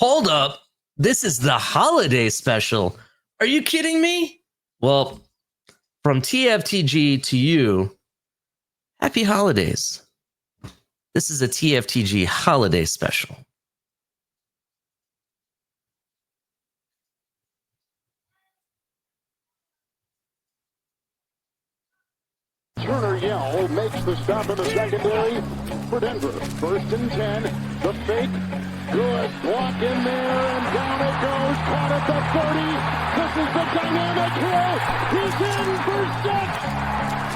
Hold up. This is the holiday special. Are you kidding me? Well, from TFTG to you, happy holidays. This is a TFTG holiday special. Turner Yell makes the stop in the secondary for Denver. 1st and 10. The fake. Good block in there, and down it goes. Caught at the 30. This is the dynamic hill. He's in for 6.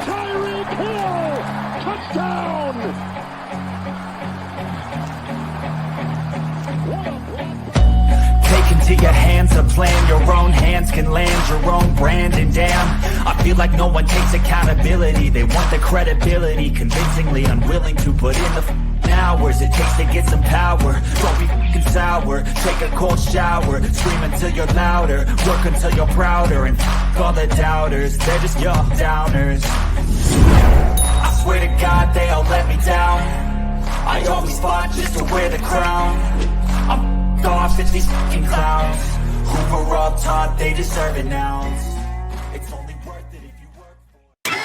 Tyreek Hill. Touchdown. What a block. Take into your hands a plan. Your own hands can land your own brand. And damn, I feel like no one takes accountability. They want the credibility, convincingly unwilling to put in the hours it takes to get some power. Don't be f***ing sour. Take a cold shower. Scream until you're louder. Work until you're prouder. And f*** all the doubters. They're just your downers. I swear to God they all let me down. I always fought just to wear the crown. I'm off, it's these f***ing clowns who were all taught they deserve an ounce. It's only worth it if you work for it.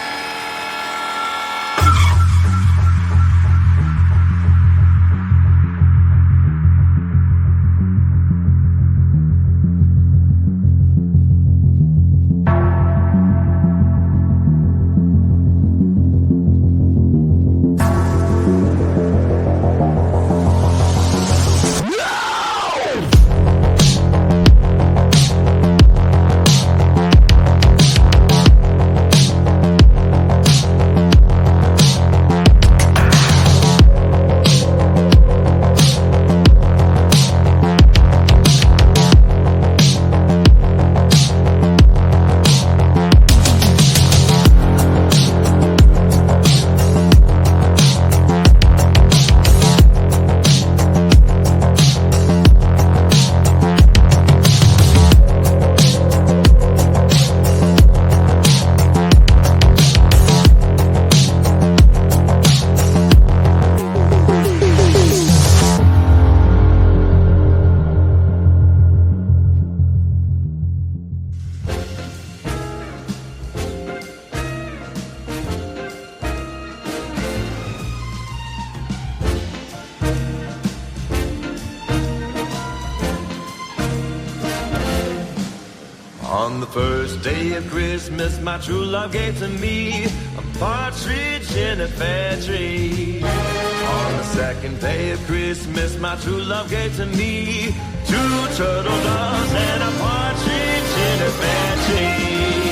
On the first day of Christmas, my true love gave to me a partridge in a pear tree. On the second day of Christmas, my true love gave to me 2 turtle doves and a partridge in a pear tree.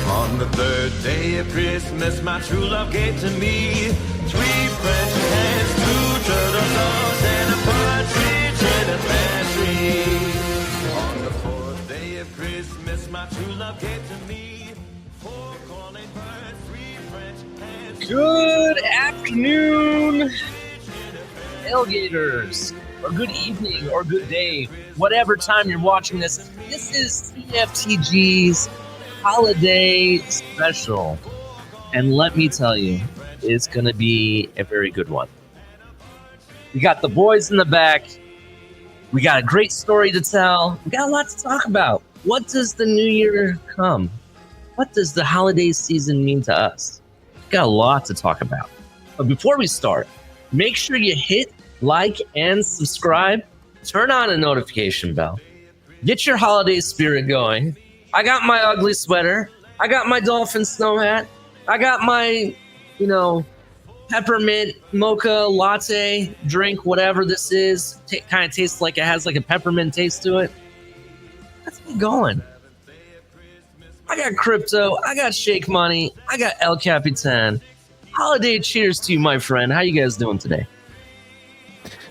On the third day of Christmas, my true love gave to me 3 French hens, 2 turtle doves and a partridge in a pear tree. On the 4th day of Christmas, my true love gave to me 4 calling birds, 3 French hens. Good afternoon, tailgaters, or good evening, or good day, whatever time you're watching this. This is TFTG's holiday special, and let me tell you, it's going to be a very good one. We got the boys in the back. We got a great story to tell. We got a lot to talk about. What does the new year come? What does the holiday season mean to us? We got a lot to talk about. But before we start, make sure you hit like and subscribe. Turn on a notification bell. Get your holiday spirit going. I got my ugly sweater. I got my dolphin snow hat. I got my, peppermint mocha latte drink, whatever this is. Kind of tastes like it has like a peppermint taste to it. Let's get going. I got crypto. I got shake money. I got El Capitan. Holiday cheers to you, my friend. How you guys doing today?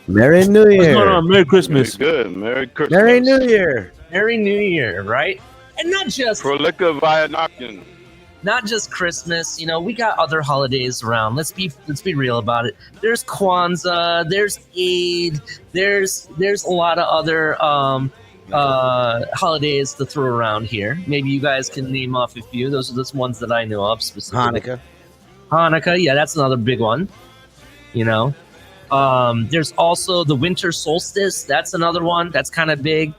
Merry New Year. What's going on? Merry Christmas. Good. Merry Christmas. Merry New Year. Merry New Year, right? And not just Prolika Vianokin. not just Christmas. We got other holidays around. Let's be real about it. There's Kwanzaa, there's Eid, there's a lot of other holidays to throw around here. Maybe you guys can name off a few. Those are the ones that I know of specifically. Hanukkah, yeah, that's another big one. There's also the winter solstice. That's another one that's kind of big.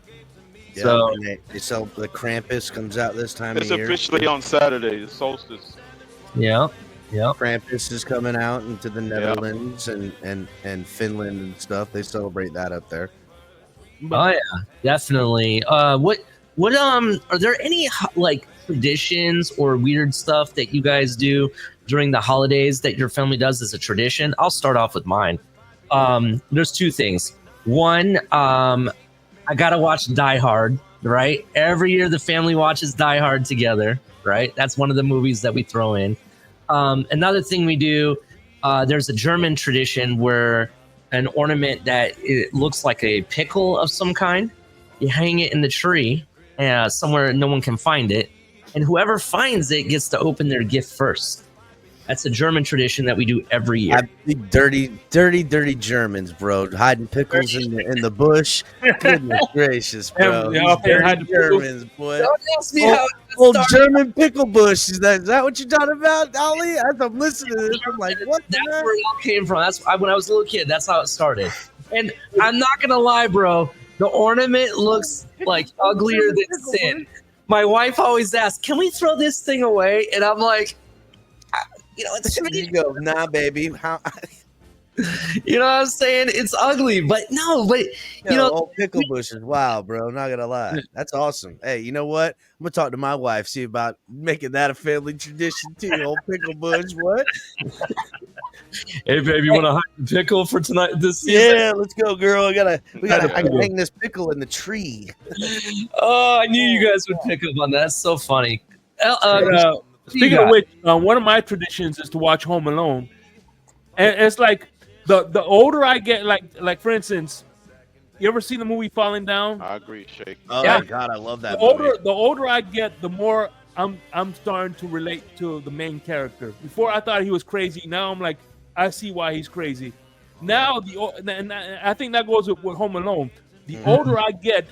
Yeah, So and they sell the Krampus comes out this time It's of year. officially on Saturday, the solstice. yeah. Krampus is coming out into the Netherlands and Finland and stuff. They celebrate that up there. Oh yeah, definitely. What are there any like traditions or weird stuff that you guys do during the holidays that your family does as a tradition? I'll start off with mine. There's two things. One, I gotta watch Die Hard, right? Every year the family watches Die Hard together, right? That's one of the movies that we throw in. Another thing we do, there's a German tradition where an ornament that it looks like a pickle of some kind, you hang it in the tree somewhere no one can find it, and whoever finds it gets to open their gift first. That's a German tradition that we do every year. Dirty Germans, bro, hiding pickles in the bush. Goodness gracious, bro. Yeah, These hide dirty the pickles. Germans, boy. Don't ask me how it Old started. German pickle bush. Is that what you're talking about, Ollie? As I'm listening to this, I'm like, what? That's where it all came from. When I was a little kid. That's how it started. And I'm not gonna lie, bro. The ornament looks like uglier than sin. My wife always asks, "Can we throw this thing away?" And I'm like, it's You go, nah, baby. How? you know what I'm saying? It's ugly, but Old pickle bush is wild, bro. Not gonna lie, that's awesome. Hey, you know what? I'm gonna talk to my wife, see about making that a family tradition too. Old pickle bush, what? Hey, baby, you want to hide the pickle for tonight? This season? Yeah, let's go, girl. We gotta hang this pickle in the tree. Oh, I knew you guys would pick up on that. That's so funny. Speaking of which, one of my traditions is to watch Home Alone, and it's like the older I get, like for instance, you ever seen the movie Falling Down? I agree, Shake. Oh Yeah. my god, I love that. The older I get, the more I'm starting to relate to the main character. Before I thought he was crazy. Now I'm like, I see why he's crazy. Now and I think that goes with Home Alone. The older I get,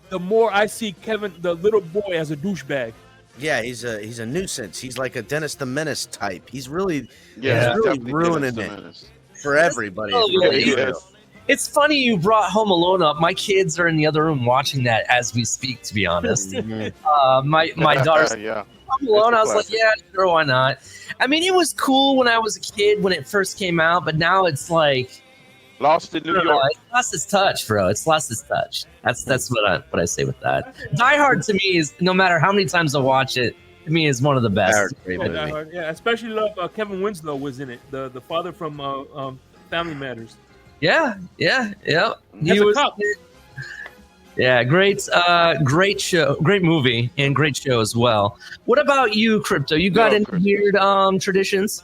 the more I see Kevin, the little boy, as a douchebag. Yeah, he's a nuisance. He's like a Dennis the Menace type. He's really Definitely ruining Dennis the it Menace. for everybody. Oh, It's really yeah. real. It's funny you brought Home Alone up. My kids are in the other room watching that as we speak, to be honest. My daughter's yeah. Home Alone. I was like, classic. yeah, sure, why not? I mean, it was cool when I was a kid when it first came out, but now it's like, Lost in New I don't know, York. it's lost its touch, bro. It's lost its touch. That's what I say with that. Die Hard to me is, no matter how many times I watch it, to me is one of the best. Great Oh, movie. Die Hard. Yeah, especially love Kevin Winslow was in it, the father from Family Matters. Yeah. As He a was. cop. Yeah, great show, great movie, and great show as well. What about you, Crypto? You got Yeah, any Crypto. weird traditions?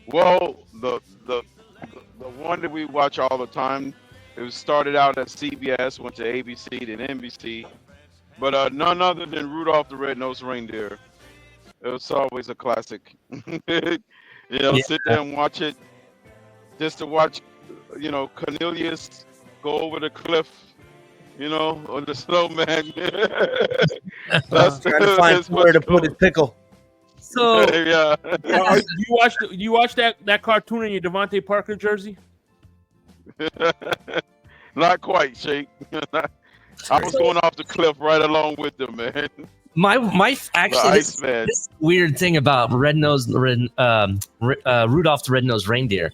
Well, the one that we watch all the time, it was started out at CBS, went to ABC, then NBC, but none other than Rudolph the Red-Nosed Reindeer. It was always a classic. Yeah. Sit there and watch it, just to watch, Cornelius go over the cliff, on the snowman. That's Trying to find somewhere to put his pickle. So Yeah. You watch that cartoon in your Devontae Parker jersey? Not quite, Shake. I was going off the cliff right along with them, man. my actually Ice Man. this weird thing about Rudolph the Red-Nosed Reindeer.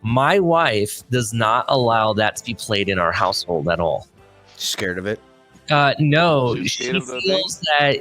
My wife does not allow that to be played in our household at all. Scared of it? No, She's she scared of the feels that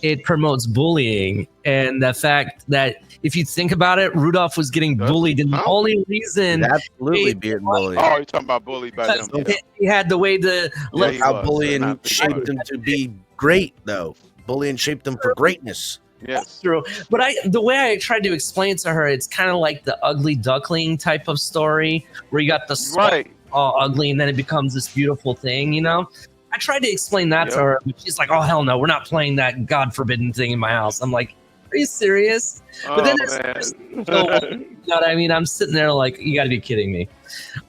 it promotes bullying, and the fact that if you think about it, Rudolph was getting bullied, and the only reason Absolutely being bullied. Oh, you're talking about bully by them. he had the way to Yeah, he How was. bullying Not the shaped bully. him to be great, though. Bullying shaped them for greatness. Yes. through. But the way I tried to explain it to her, it's kind of like the ugly duckling type of story, where you got the skull Right. all ugly, and then it becomes this beautiful thing, I tried to explain that to Yep. her, but she's like, "Oh hell no, we're not playing that god forbidden thing in my house." I'm like, "Are you serious?" But then there's man. you know what I mean? I'm sitting there like, you got to be kidding me.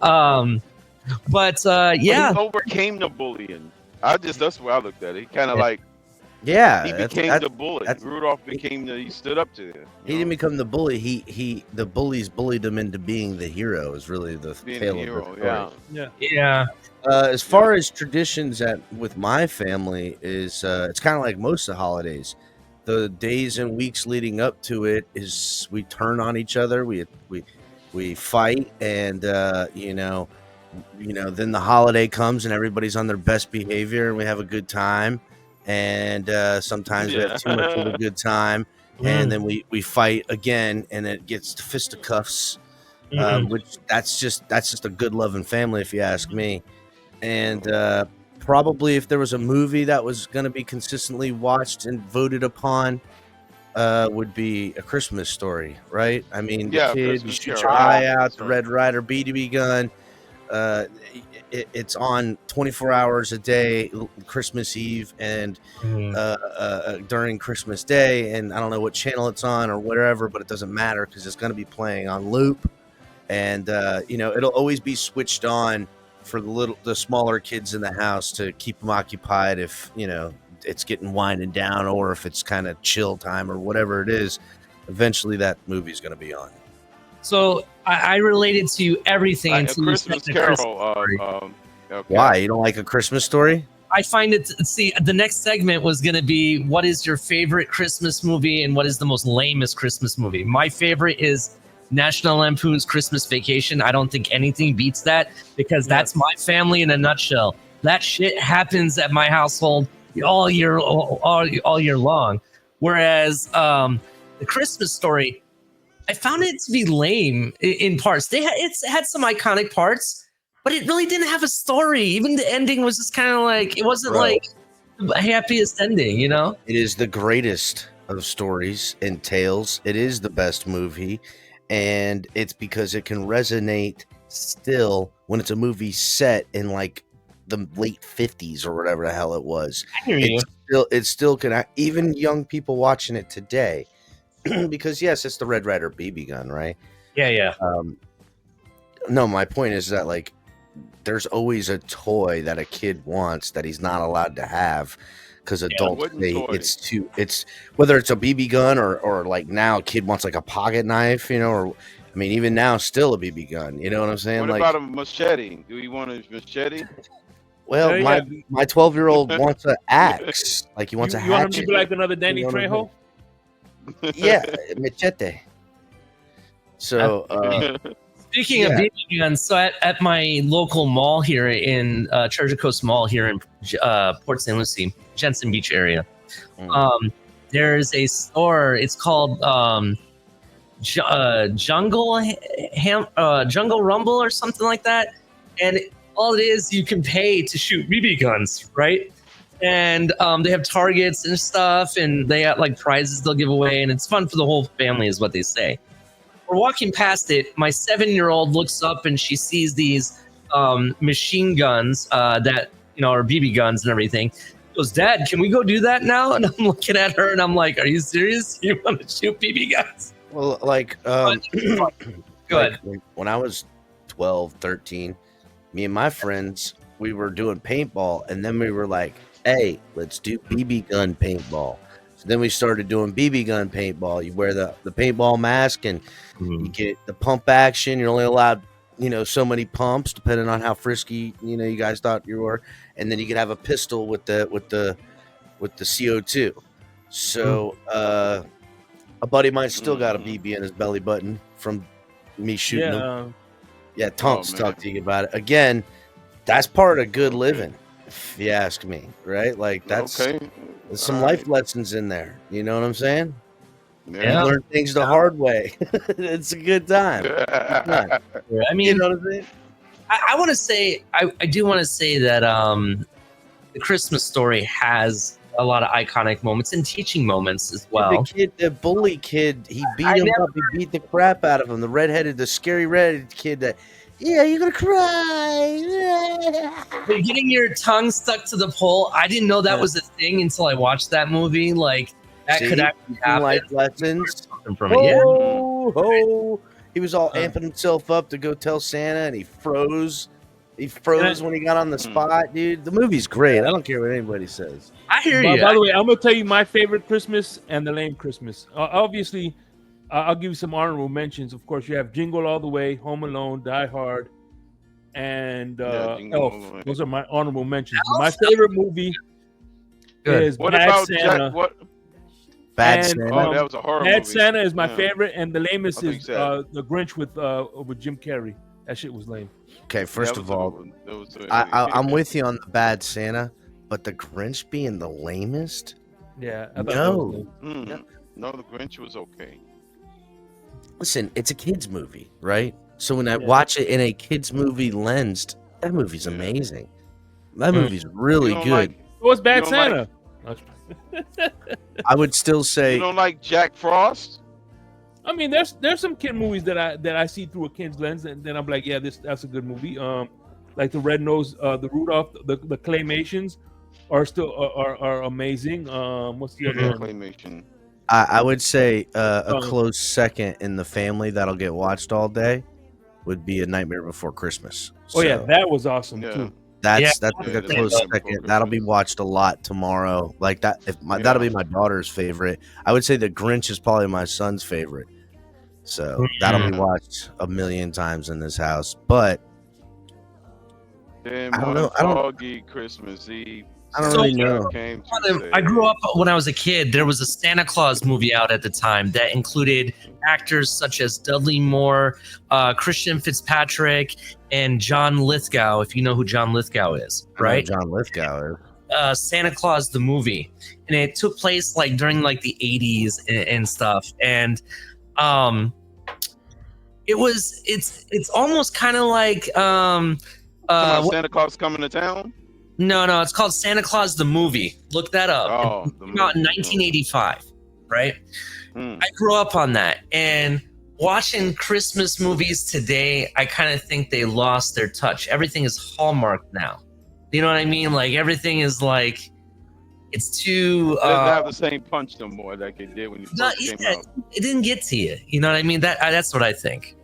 But Yeah, he overcame the bullying. That's where I looked at it. He kind of Yeah. like Yeah, He that's, became that's, the bully. that's Rudolph became he stood up to it. he didn't become the bully. The bullies bullied him into being the hero. Is really the being tale the of hero. the story. Yeah. Yeah. Yeah. As far as traditions with my family is, it's kind of like most of the holidays. The days and weeks leading up to it is we turn on each other, we fight, and then the holiday comes and everybody's on their best behavior and we have a good time. And sometimes we have too much of a good time, and then we fight again, and it gets to fisticuffs, which that's just a good loving family, if you ask me. And probably if there was a movie that was going to be consistently watched and voted upon, would be A Christmas Story, right? I mean, the Yeah, kid, you Christmas shoot Carol. your eye out, That's the right. Red Ryder BB gun. It's on 24 hours a day, Christmas Eve and during Christmas Day, and I don't know what channel it's on or whatever, but it doesn't matter because it's going to be playing on loop, and it'll always be switched on for the smaller kids in the house to keep them occupied if it's getting winding down, or if it's kind of chill time or whatever it is. Eventually, that movie's going to be on. So I related to everything A until you said Christmas the Carol. Christmas story. Okay. Why? You don't like A Christmas Story? I find it. See, the next segment was going to be what is your favorite Christmas movie and what is the most lamest Christmas movie. My favorite is National Lampoon's Christmas Vacation. I don't think anything beats that because that's my family in a nutshell. That shit happens at my household all year long. Whereas the Christmas Story, I found it to be lame in parts. It had some iconic parts, but it really didn't have a story. Even the ending was just kind of like, it wasn't like the happiest ending, It is the greatest of stories and tales. It is the best movie, and it's because it can resonate still when it's a movie set in like the late 50s or whatever the hell it was. I hear you. It still can, even young people watching it today, because yes, it's the Red Ryder BB gun, right? Yeah. No, my point is that like there's always a toy that a kid wants that he's not allowed to have because adults say it's whether it's a BB gun or like now a kid wants like a pocket knife, or I mean even now still a BB gun, you know what I'm saying? What about a machete? Do you want a machete? Well, my 12-year-old wants an axe. Like he wants a hatchet. You want him to be like another Danny Trejo? Yeah, machete. So speaking of BB guns, so at my local mall here in Treasure Coast Mall here in Port St. Lucie, Jensen Beach area, there's a store. It's called Jungle Rumble or something like that, and all it is, you can pay to shoot BB guns, right? And they have targets and stuff, and they have like prizes they'll give away, and it's fun for the whole family, is what they say. We're walking past it. My 7-year-old looks up and she sees these machine guns that are BB guns and everything. She goes, "Dad, can we go do that now?" And I'm looking at her and I'm like, "Are you serious? You want to shoot BB guns?" Well, like, Go ahead. When I was 12, 13, me and my friends, we were doing paintball, and then we were like, "Hey, let's do BB gun paintball." So then we started doing BB gun paintball. You wear the paintball mask, and you get the pump action. You're only allowed, so many pumps, depending on how frisky you guys thought you were, and then you could have a pistol with the CO2. So a buddy of mine still got a BB in his belly button from me shooting him. Yeah, Tonks talk to you about it. Again, that's part of good living, if you ask me, right? Like, there's some life lessons in there. You know what I'm saying? Yeah. You learn things the hard way. It's a good time. I mean, you know what I'm saying? I want to say, I do want to say that the Christmas Story has a lot of iconic moments and teaching moments as well. The bully kid, he beat him up. He beat the crap out of him. The scary redheaded kid that, you're going to cry. But getting your tongue stuck to the pole, I didn't know that was a thing until I watched that movie. Like, that could actually happen. Life lessons. From it. Yeah. Oh, he was all amping himself up to go tell Santa, and he froze. He froze when he got on the spot, dude. The movie's great. I don't care what anybody says. I hear By you. the way, I'm gonna tell you my favorite Christmas and the lame Christmas. Obviously, I'll give you some honorable mentions. Of course, you have Jingle All the Way, Home Alone, Die Hard, and Elf. Those are my honorable mentions. My favorite movie is What Bad about Santa. Bad And, Santa? That was a horror Bad movie. Santa is my Yeah. favorite, and the lamest I think is so. the Grinch with Jim Carrey. That shit was lame. Okay, first That of was a all, good one. That was I'm with you on the Bad Santa, but the Grinch being the lamest? Yeah, I thought that was No. lame. No, the Grinch was okay. Listen, it's a kids movie, right? So when I watch it in a kids movie lens, that movie's amazing. That movie's really good. What's Bad you don't Santa? I would still say You don't like Jack Frost? I mean, there's some kid movies that I see through a kid's lens, and then I'm like, yeah, that's a good movie. Like the Red Nose, the Rudolph, the claymations are still are amazing. What's the other one? Claymation. I would say a close second in the family that'll get watched all day would be A Nightmare Before Christmas. Oh yeah, that was awesome too. That's Yeah, like a that's close Nightmare second. Before That'll be watched a lot tomorrow. Like that, that'll be my daughter's favorite. I would say The Grinch is probably my son's favorite. So that'll be watched a million times in this house. But Then I don't one know. I don't. foggy Christmas Eve. I don't really know. Came to I say, grew up when I was a kid. There was a Santa Claus movie out at the time that included actors such as Dudley Moore, Christian Fitzpatrick, and John Lithgow. If you know who John Lithgow is, I know right? John Lithgow. Santa Claus the movie, and it took place like during like the 80s and stuff. And it's almost kind of like Santa Claus coming to town. No, it's called Santa Claus the movie. Look that up. Oh, It came out in 1985, right? Mm. I grew up on that, and watching Christmas movies today, I kind of think they lost their touch. Everything is hallmarked now. You know what I mean? Like everything is like it's too. It doesn't have the same punch no more like it did when you first came out. It didn't get to you. You know what I mean? That's what I think.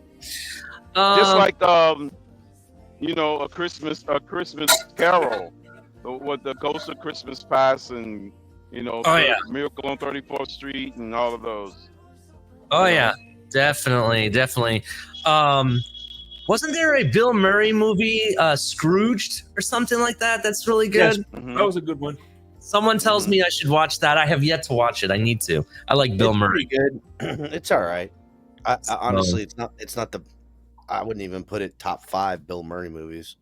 Just like you know, a Christmas Carol, with the Ghost of Christmas Past, and you know, Miracle on 34th Street, and all of those. Oh yeah, definitely. Wasn't there a Bill Murray movie, Scrooged or something like that? That's really good. Yes, that was a good one. Someone tells me I should watch that. I have yet to watch it. I need to. I like Bill Murray. Pretty good. It's all right. I honestly, it's not the. I wouldn't even put it top 5 Bill Murray movies.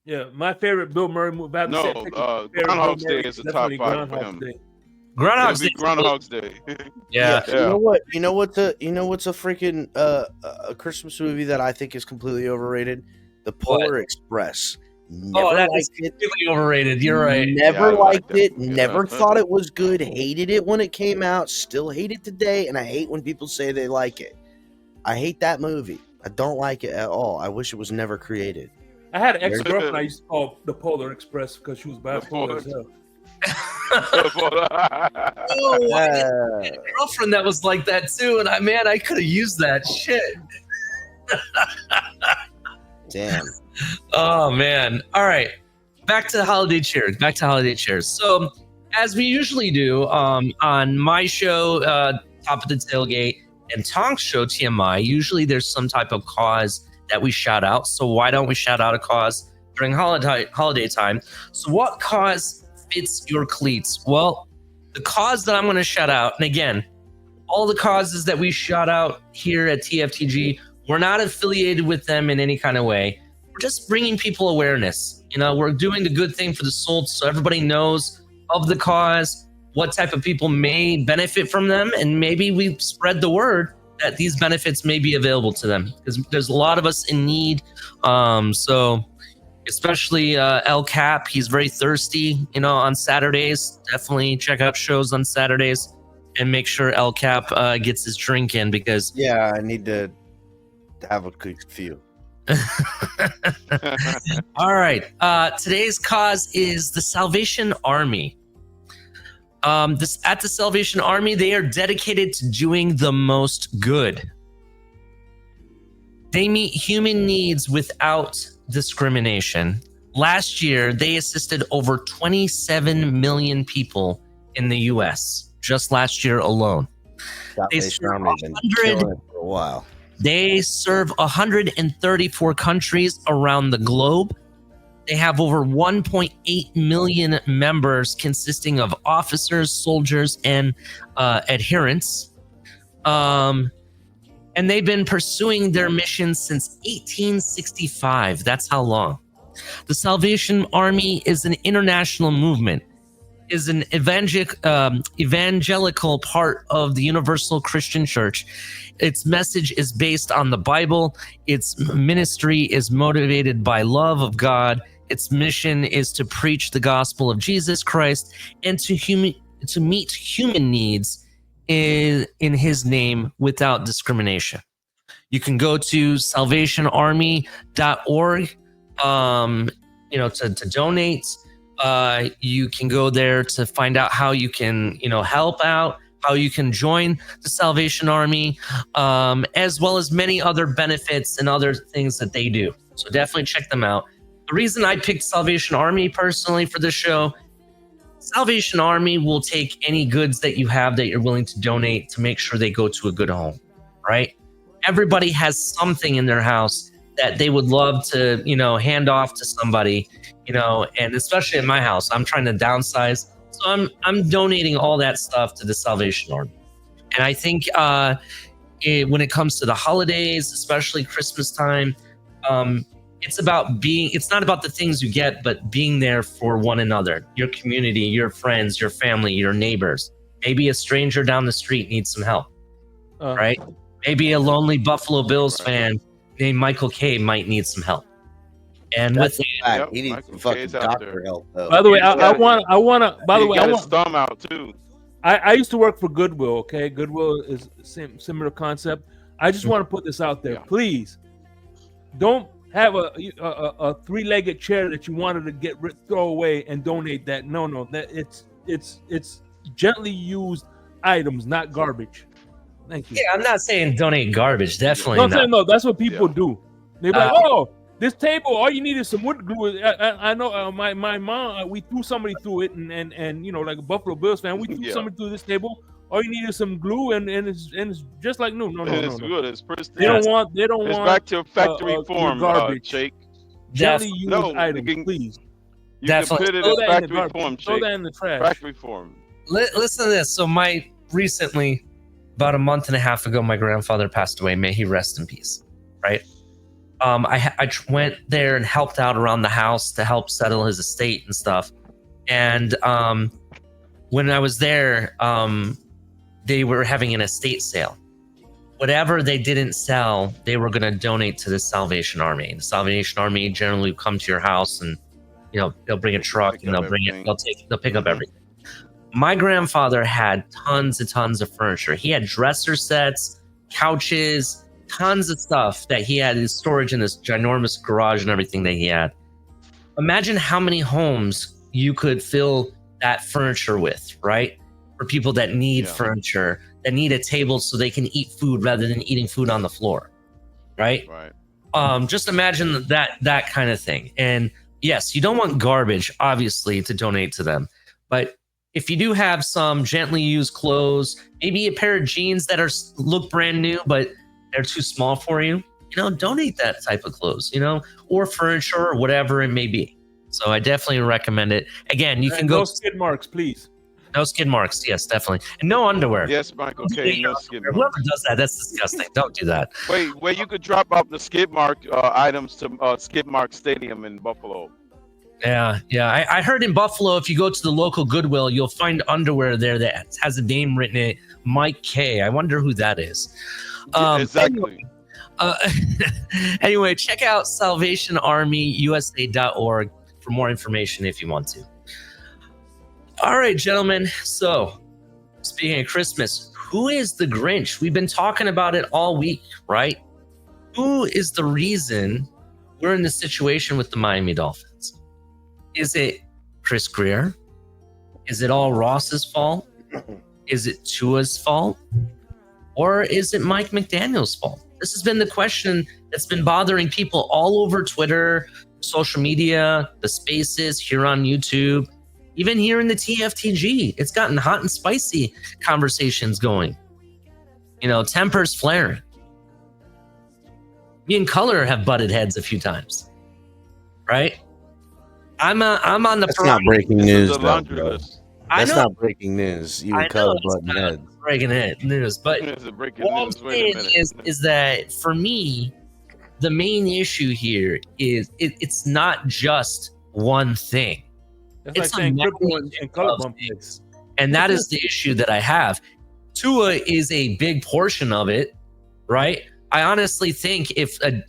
Yeah, my favorite Bill Murray movie. Groundhog's Day is the top 5 for him. Groundhog's Day. Groundhog's Day. Yeah. You know what? You know what's a freaking a Christmas movie that I think is completely overrated? The Polar Express. Never that liked is it. completely overrated. You're right. Never liked it. Yeah. Never thought it was good. Hated it when it came out. Still hate it today. And I hate when people say they like it. I hate that movie. I don't like it at all. I wish it was never created. I had an ex-girlfriend I used to call the Polar Express because she was bipolar as hell. I had a girlfriend that was like that too, and I could have used that shit. Damn. Oh man. All right. Back to holiday cheers. So as we usually do on my show, Top of the Tailgate, and Tonk's show, TMI, usually there's some type of cause that we shout out. So why don't we shout out a cause during holiday time? So what cause fits your cleats? Well, the cause that I'm going to shout out, and again, all the causes that we shout out here at TFTG, we're not affiliated with them in any kind of way. We're just bringing people awareness. You know, we're doing the good thing for the soul so everybody knows of the cause, what type of people may benefit from them, and maybe we spread the word that these benefits may be available to them, because there's a lot of us in need. So especially El Cap, he's very thirsty, you know, on Saturdays. Definitely check out shows on Saturdays and make sure El Cap gets his drink in, because I need to have a quick few. All right. Today's cause is the Salvation Army. At the Salvation Army, they are dedicated to doing the most good. They meet human needs without discrimination. Last year, they assisted over 27 million people in the U.S. just last year alone. They Salvation serve Army been 100 killing it for a while. They serve 134 countries around the globe. They have over 1.8 million members consisting of officers, soldiers, and adherents. And they've been pursuing their mission since 1865. That's how long. The Salvation Army is an international movement, is an evangelical part of the Universal Christian Church. Its message is based on the Bible. Its ministry is motivated by love of God. Its mission is to preach the gospel of Jesus Christ and to meet human needs in his name without discrimination. You can go to salvationarmy.org to donate. You can go there to find out how you can help out, how you can join the Salvation Army, as well as many other benefits and other things that they do. So definitely check them out. The reason I picked Salvation Army personally for this show, Salvation Army will take any goods that you have that you're willing to donate to make sure they go to a good home, right? Everybody has something in their house that they would love to, hand off to somebody, and especially in my house, I'm trying to downsize. So I'm donating all that stuff to the Salvation Army. And I think when it comes to the holidays, especially Christmas time, it's not about the things you get, but being there for one another, your community, your friends, your family, your neighbors. Maybe a stranger down the street needs some help, right? Maybe a lonely Buffalo Bills fan named Michael K might need some help. And That's with that, he needs some fucking doctor help, though. By the way, I want his thumb out too. I used to work for Goodwill. Okay, Goodwill is similar concept. I just want to put this out there, please. Don't have a three-legged chair that you wanted to throw away and donate that. No, that it's gently used items, not garbage. Thank you. Yeah, I'm not saying donate garbage. Definitely not. Saying, no, that's what people do. They're like, oh, this table, all you need is some wood glue. I know my mom, we threw somebody through it, and like a Buffalo Bills fan, we threw somebody through this table. All you need is some glue, and it's just like no. It's good. It's pristine. They don't want. It's back to factory form, garbage. Jake. Gently used items, please. You can put it in factory form, Jake. Throw that in the trash. Factory form. Listen to this. So recently, about a month and a half ago, my grandfather passed away. May he rest in peace. Right. I went there and helped out around the house to help settle his estate and stuff. And when I was there, they were having an estate sale. Whatever they didn't sell, they were going to donate to the Salvation Army. The Salvation Army generally will come to your house and, they'll bring a truck and they'll pick up everything. My grandfather had tons of furniture. He had dresser sets, couches, tons of stuff that he had in storage in this ginormous garage and everything that he had. Imagine how many homes you could fill that furniture with, right? For people that need furniture, that need a table so they can eat food rather than eating food on the floor, right? Right. Just imagine that kind of thing. And yes, you don't want garbage, obviously, to donate to them. But if you do have some gently used clothes, maybe a pair of jeans that look brand new, but they're too small for you, donate that type of clothes, or furniture or whatever it may be. So I definitely recommend it. Again, you can go. No skid marks, please. No skid marks. Yes, definitely. And no underwear. Yes, Michael K. No skid marks. Whoever does that, that's disgusting. Don't do that. Wait, you could drop off the skid mark items to Skid Mark Stadium in Buffalo. Yeah. I heard in Buffalo, if you go to the local Goodwill, you'll find underwear there that has a name written in it, Mike K. I wonder who that is. Exactly. Anyway, check out salvationarmyusa.org for more information if you want to. All right, gentlemen. So, speaking of Christmas, who is the Grinch? We've been talking about it all week, right? Who is the reason we're in this situation with the Miami Dolphins? Is it Chris Greer? Is it all Ross's fault? Is it Tua's fault? Or is it Mike McDaniel's fault? This has been the question that's been bothering people all over Twitter, social media, the spaces here on YouTube, even here in the TFTG. It's gotten hot and spicy conversations going. You know, tempers flaring. Me and Color have butted heads a few times, right? I'm on the. That's not breaking This news, is a though, laundry bro. list. I That's know, not breaking news. You I and Color know it's butting not heads. breaking news, but This is breaking all I'm news. Wait a saying minute. is that for me, the main issue here is it's not just one thing. That's It's like a saying cripple magnitude and color of bump things. mix. And that is the issue that I have. Tua is a big portion of it, right? I honestly think and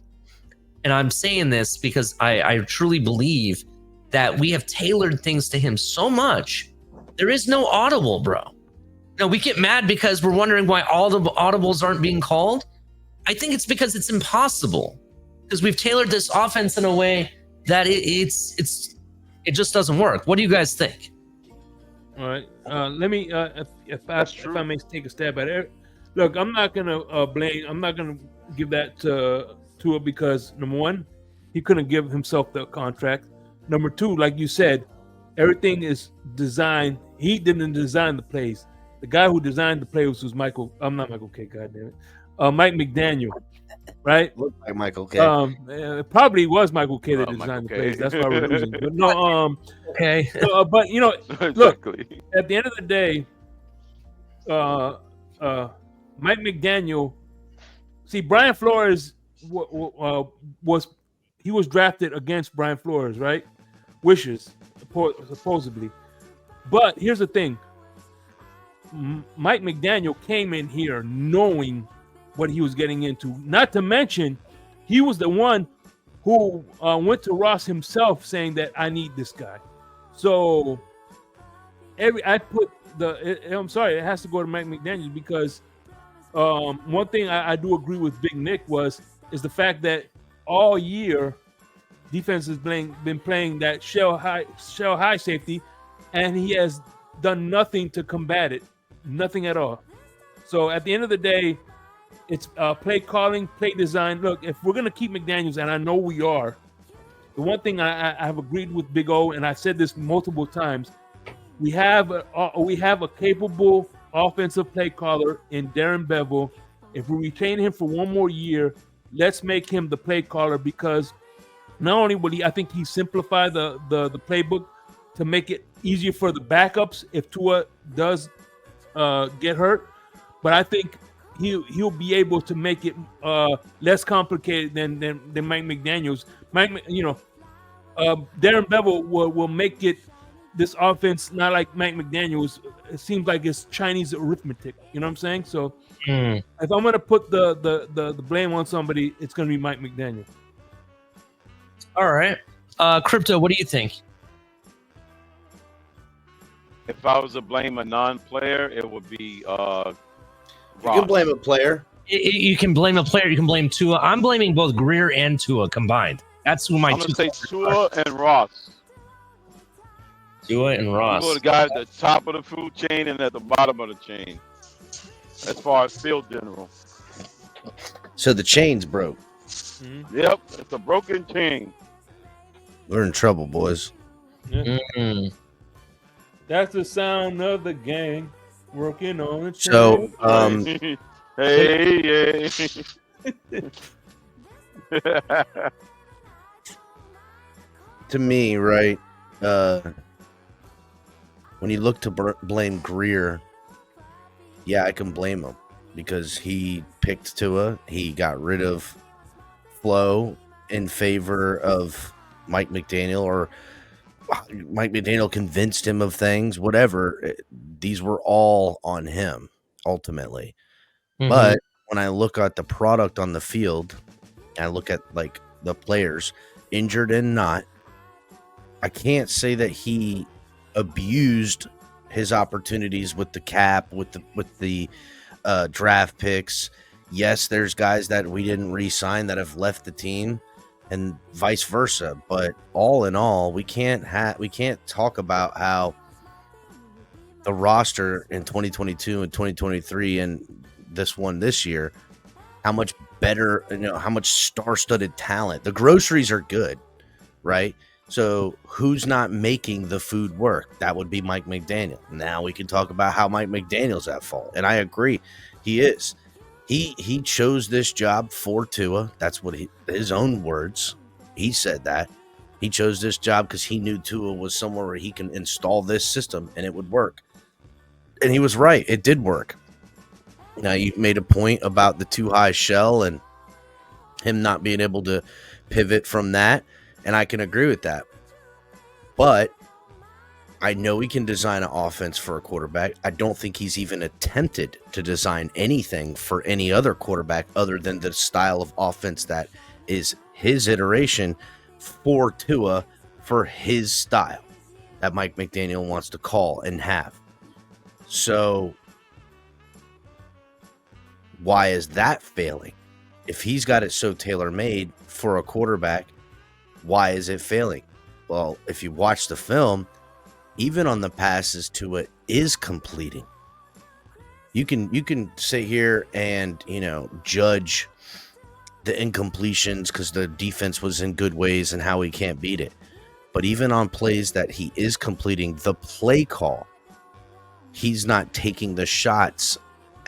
I'm saying this because I truly believe that we have tailored things to him so much. There is no audible, bro. No, we get mad because we're wondering why all the audibles aren't being called. I think it's because it's impossible, because we've tailored this offense in a way that it just doesn't work. What do you guys think? All right. Let me, if I may take a stab at it. Look, I'm not gonna I'm not gonna give that to it because number one, he couldn't give himself the contract. Number two, like you said, everything is designed. He didn't design the plays. The guy who designed the plays was Michael. I'm not Michael K. Goddamn it, Mike McDaniel, right? Look like Michael K. It probably was Michael K. that Michael designed the K. plays. That's why we're losing. But no, Okay. but you know, look, Exactly. at the end of the day, Mike McDaniel. See, Brian Flores was drafted against Brian Flores, right? Wishes, supposedly. But here's the thing: Mike McDaniel came in here knowing what he was getting into. Not to mention, he was the one who went to Ross himself saying that I need this guy. So I'm sorry, it has to go to Mike McDaniel because one thing I do agree with Big Nick is the fact that all year defense has been playing that shell high safety, and he has done nothing to combat it, nothing at all. So at the end of the day, it's play calling, play design. Look, if we're gonna keep McDaniels, and I know we are, the one thing I have agreed with Big O, and I've said this multiple times, we have a capable offensive play caller in Darren Bevel. If we retain him for one more year, let's make him the play caller, because not only will I think he simplify the playbook to make it easier for the backups if Tua does get hurt, but I think he'll be able to make it less complicated than Mike McDaniels. Darren Bevel will make it this offense not like Mike McDaniels. It seems like it's Chinese arithmetic. You know what I'm saying? So if I'm gonna put the blame on somebody, it's gonna be Mike McDaniel. All right. Crypto, what do you think? If I was to blame a non-player, it would be You can blame a player. You can blame a player. You can blame Tua. I'm blaming both Greer and Tua combined. That's who my I'm two. gonna say Tua and Ross. Tua and Ross. Tua, the guy at the top of the food chain and at the bottom of the chain, as far as field general. So the chain's broke. Yep, it's a broken chain. We're in trouble, boys. Yeah. Mm. That's the sound of the gang working on the chain. So, hey. to me, right, when you look to blame Greer, yeah, I can blame him because he picked Tua. He got rid of Flo in favor of Mike McDaniel, or Mike McDaniel convinced him of things, whatever. These were all on him, ultimately. Mhm. But when I look at the product on the field, and I look at like the players, injured and not, I can't say that he abused his opportunities with the cap, with the draft picks. Yes, there's guys that we didn't re-sign that have left the team, and vice versa. But all in all, we can't talk about how the roster in 2022 and 2023 and this one this year how much better, how much star-studded talent. The groceries are good, right? So who's not making the food work? That would be Mike McDaniel. Now we can talk about how Mike McDaniel's at fault, and I agree, he is. He chose this job for Tua. That's what his own words. He said that he chose this job because he knew Tua was somewhere where he can install this system and it would work. And he was right. It did work. Now, you made a point about the too high shell and him not being able to pivot from that, and I can agree with that. But I know he can design an offense for a quarterback. I don't think he's even attempted to design anything for any other quarterback other than the style of offense that is his iteration for Tua, for his style that Mike McDaniel wants to call and have. So why is that failing? If he's got it so tailor-made for a quarterback, why is it failing? Well, if you watch the film, even on the passes Tua is completing. You can sit here and, judge the incompletions because the defense was in good ways and how he can't beat it. But even on plays that he is completing, the play call, he's not taking the shots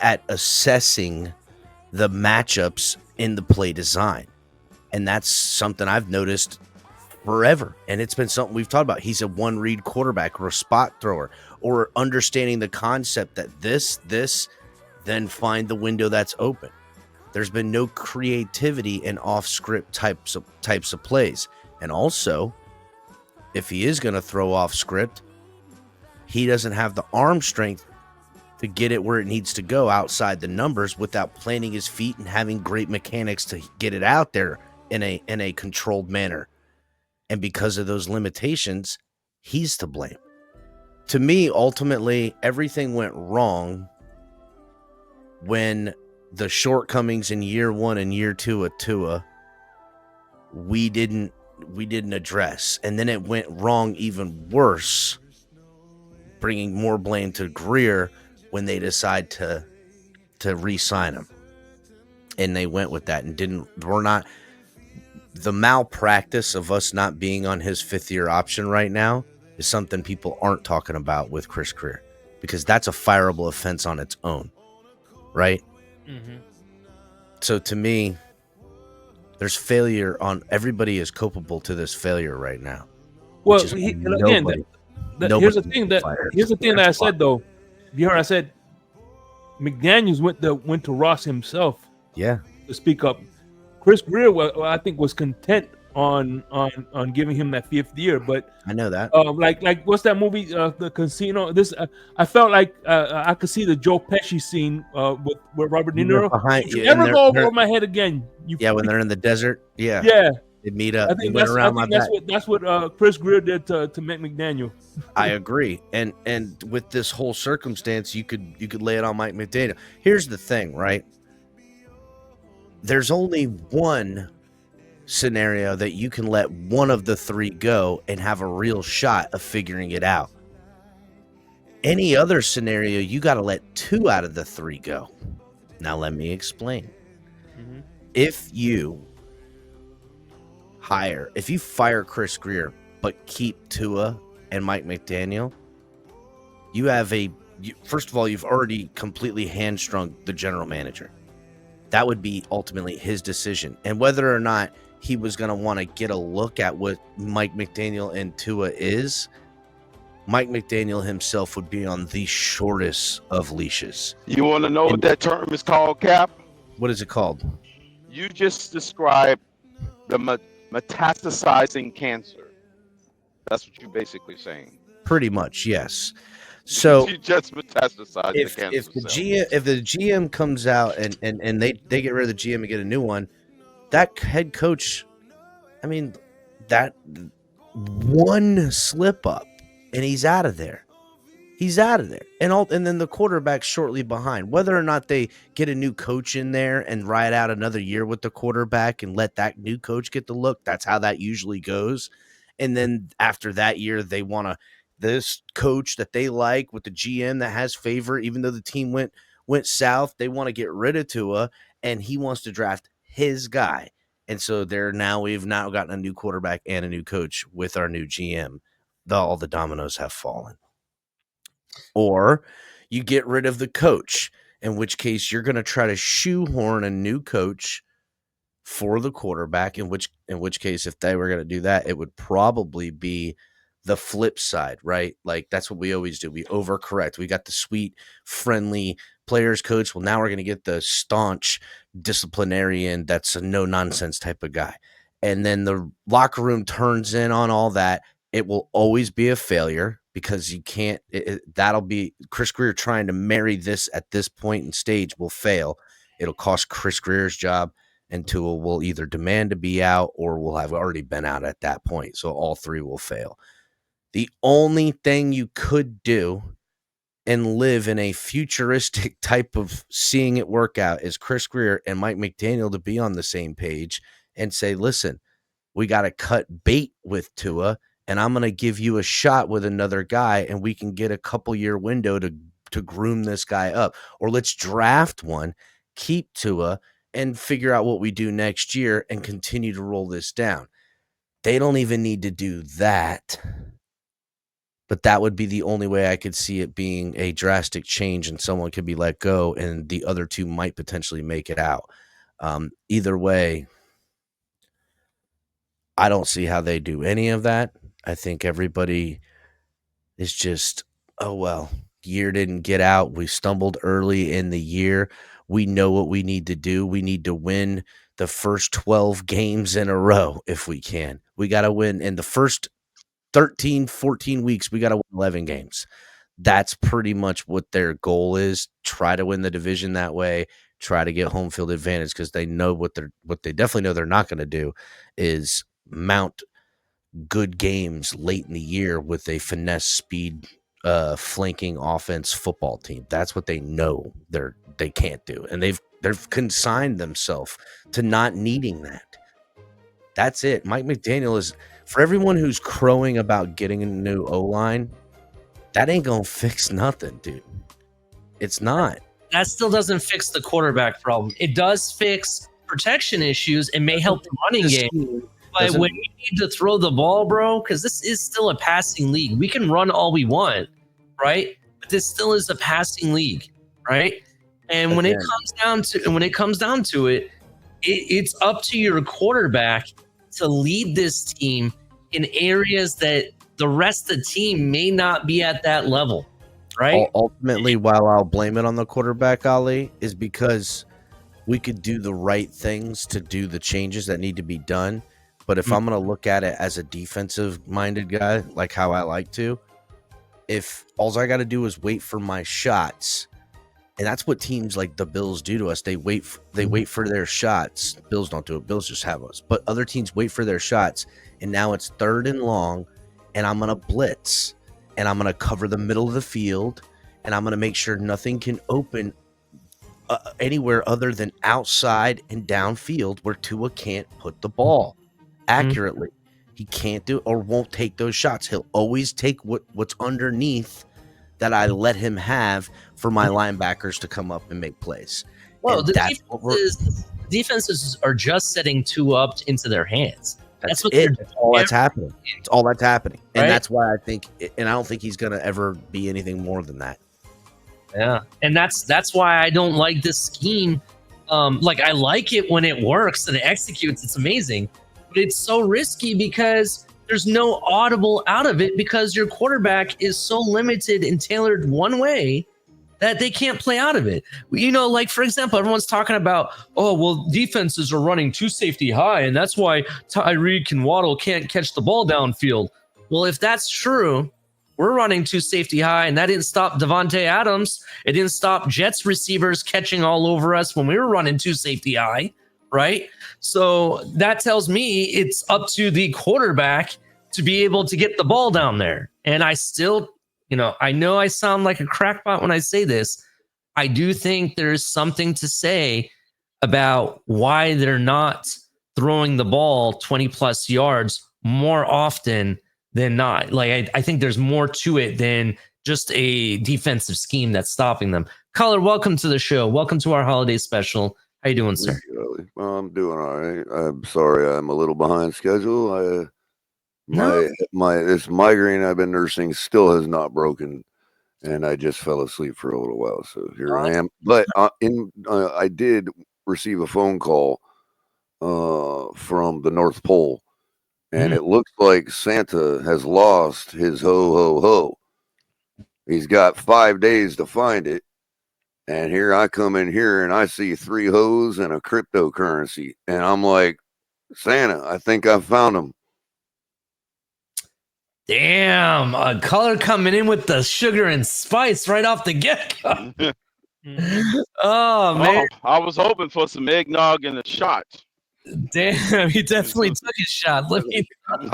at assessing the matchups in the play design. And that's something I've noticed forever. And it's been something we've talked about. He's a one-read quarterback or a spot thrower, or understanding the concept that this, then find the window that's open. There's been no creativity in off-script types of plays. And also, if he is going to throw off script, he doesn't have the arm strength to get it where it needs to go outside the numbers without planting his feet and having great mechanics to get it out there in a controlled manner. And because of those limitations, he's to blame. To me, ultimately, everything went wrong when the shortcomings in year one and year two of Tua, we didn't address. And then it went wrong even worse, bringing more blame to Greer when they decide to re-sign him. And they went with that and the malpractice of us not being on his fifth-year option right now is something people aren't talking about with Chris Greer, because that's a fireable offense on its own, right? Mm-hmm. So to me, there's failure on everybody is culpable to this failure right now. Well, here's the thing that I said though. You heard I said McDaniels went to Ross himself. Yeah. To speak up. Chris Greer, I think, was content on giving him that fifth year, but I know that. Like what's that movie? The Casino. I felt like I could see the Joe Pesci scene with Robert De Niro. Never go over my head again. When they're in the desert. Yeah. Yeah. They meet up. I think that's what Chris Greer did to Mike McDaniel. I agree, and with this whole circumstance, you could lay it on Mike McDaniel. Here's the thing, right? There's only one scenario that you can let one of the three go and have a real shot of figuring it out. Any other scenario, you got to let two out of the three go. Now, let me explain. Mm-hmm. If you fire Chris Greer but keep Tua and Mike McDaniel, you have first of all, you've already completely hamstrung the general manager. That would be ultimately his decision. And whether or not he was going to want to get a look at what Mike McDaniel and Tua is, Mike McDaniel himself would be on the shortest of leashes. You want to know what that term is called, Cap? What is it called? You just described the metastasizing cancer. That's what you're basically saying. Pretty much, yes. So you just metastasize the cancer if the GM comes out and they get rid of the GM and get a new one, that head coach, I mean, that one slip up and he's out of there. He's out of there. And then the quarterback's shortly behind. Whether or not they get a new coach in there and ride out another year with the quarterback and let that new coach get the look, that's how that usually goes. And then after that year, they want this coach that they like with the GM that has favor, even though the team went south, they want to get rid of Tua and he wants to draft his guy. And so we've now gotten a new quarterback and a new coach with our new GM. All the dominoes have fallen. Or you get rid of the coach, in which case you're going to try to shoehorn a new coach for the quarterback, in which case, if they were going to do that, it would probably be the flip side, right? Like, that's what we always do. We overcorrect. We got the sweet, friendly players coach. Well, now we're going to get the staunch disciplinarian that's a no-nonsense type of guy. And then the locker room turns in on all that. It will always be a failure because you can't – that'll be – Chris Grier trying to marry this at this point in stage will fail. It'll cost Chris Grier's job, and Tua will either demand to be out or will have already been out at that point. So all three will fail. The only thing you could do and live in a futuristic type of seeing it work out is Chris Grier and Mike McDaniel to be on the same page and say, listen, we got to cut bait with Tua, and I'm going to give you a shot with another guy, and we can get a couple-year window to groom this guy up. Or let's draft one, keep Tua, and figure out what we do next year and continue to roll this down. They don't even need to do that. But that would be the only way I could see it being a drastic change, and someone could be let go and the other two might potentially make it out. Either way, I don't see how they do any of that. I think everybody is just, oh, well, year didn't get out. We stumbled early in the year. We know what we need to do. We need to win the first 12 games in a row if we can. We got to win in the first 13, 14 weeks. We got to win 11 games. That's pretty much what their goal is. Try to win the division that way. Try to get home field advantage, because they know what they definitely know they're not going to do is mount good games late in the year with a finesse speed flanking offense football team. That's what they know they can't do, and they've consigned themselves to not needing that. That's it. Mike McDaniel is, for everyone who's crowing about getting a new O-line, that ain't gonna fix nothing, dude. It's not. That still doesn't fix the quarterback problem. It does fix protection issues. It may help the running game. But when you need to throw the ball, bro, because this is still a passing league. We can run all we want, right? But this still is a passing league, right? And when it comes down to it, it's up to your quarterback to lead this team in areas that the rest of the team may not be at that level, right? Ultimately, while I'll blame it on the quarterback, Ali, is because we could do the right things to do the changes that need to be done. But if I'm going to look at it as a defensive-minded guy, like how I like to, if all I got to do is wait for my shots, and that's what teams like the Bills do to us. They wait for their shots. Bills don't do it. Bills just have us. But other teams wait for their shots, and now it's 3rd and long, and I'm going to blitz, and I'm going to cover the middle of the field, and I'm going to make sure nothing can open anywhere other than outside and downfield where Tua can't put the ball accurately. He can't do or won't take those shots. He'll always take what's underneath that I let him have for my linebackers to come up and make plays. Well, the defenses are just setting Tua up into their hands. That's what they're doing. That's all that's happening. It's all that's happening. And Right? that's why I think, and I don't think he's going to ever be anything more than that. Yeah, and that's why I don't like this scheme. Like, I like it when it works and it executes. It's amazing, but it's so risky because there's no audible out of it because your quarterback is so limited and tailored one way that they can't play out of it. You know, like, for example, everyone's talking about, oh, well, defenses are running too safety high, and that's why Tyreek and Waddle can't catch the ball downfield. Well, if that's true, we're running too safety high, and that didn't stop Devontae Adams. It didn't stop Jets receivers catching all over us when we were running too safety high, right? So that tells me it's up to the quarterback to be able to get the ball down there. And I still, I know I sound like a crackpot when I say this. I do think there's something to say about why they're not throwing the ball 20 plus yards more often than not. Like, I think there's more to it than just a defensive scheme that's stopping them. Caller, welcome to the show. Welcome to our holiday special. How you doing, sir? Well, I'm doing all right. I'm sorry I'm a little behind schedule. No. This migraine I've been nursing still has not broken, and I just fell asleep for a little while. So here I am. But I did receive a phone call from the North Pole, and it looks like Santa has lost his ho ho ho. He's got 5 days to find it. And here I come in here and I see 3 hoes and a cryptocurrency. And I'm like, Santa, I think I found him. Damn, a color coming in with the sugar and spice right off the get-go. Oh, man. I was hoping for some eggnog and a shot. Damn, he definitely took his shot. Let me I was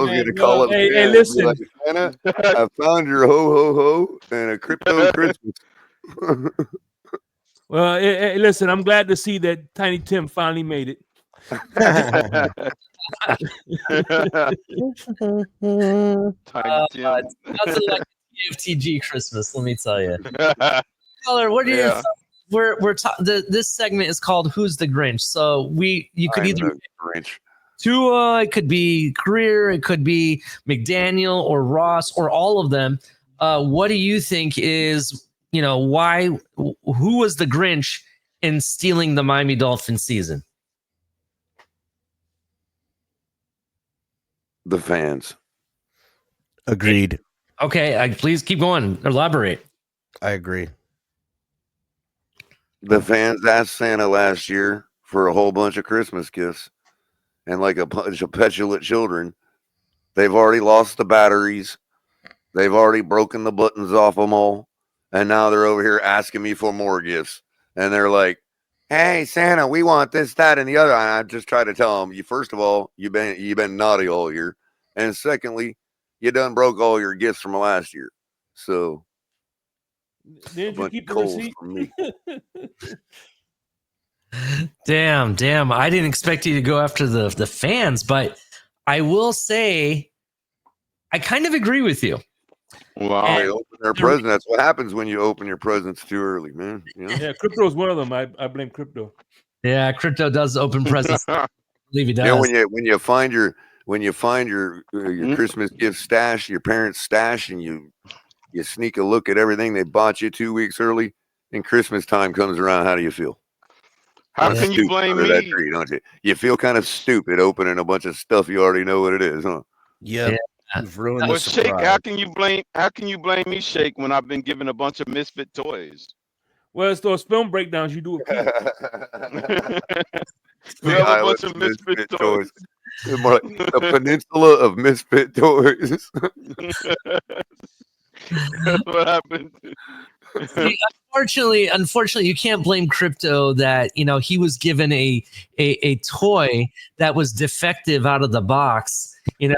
going to call up. Hey, listen. Like, Santa, I found your ho ho ho and a crypto Christmas. Well, hey, listen, I'm glad to see that Tiny Tim finally made it. Tiny Tim. Nothing like TFTG Christmas, let me tell you. Color, what are your thoughts? This segment is called "Who's the Grinch?" So you could either Grinch. Tua, it could be Greer, it could be McDaniel or Ross or all of them. What do you think is, why? Who was the Grinch in stealing the Miami Dolphins season? The fans. Agreed. Okay, please keep going. Elaborate. I agree. The fans asked Santa last year for a whole bunch of Christmas gifts, and like a bunch of petulant children, they've already lost the batteries. They've already broken the buttons off them all, and now they're over here asking me for more gifts. And they're like, "Hey, Santa, we want this, that, and the other." And I just try to tell them, first of all, you've been naughty all year, and secondly, you done broke all your gifts from last year. So. Didn't you keep the receipt? From me. Damn. I didn't expect you to go after the fans, but I will say I kind of agree with you. Wow. They open their presents. That's what happens when you open your presents too early, man. Yeah, crypto is one of them. I blame crypto. Yeah, crypto does open presents. I believe he does. When you find your Christmas gift stash, your parents' stash, and you sneak a look at everything they bought you 2 weeks early, and Christmas time comes around, how do you feel? How can you blame me? That tree, don't you? You feel kind of stupid opening a bunch of stuff you already know what it is, huh? Yep. Yeah. You've ruined Well, the Shake, surprise. how can you blame me, Shake, when I've been given a bunch of misfit toys? Well, it's those film breakdowns you do with Pete. We have a bunch of misfit toys. More like a peninsula of misfit toys. That's what happened. See, unfortunately, you can't blame crypto that he was given a toy that was defective out of the box, and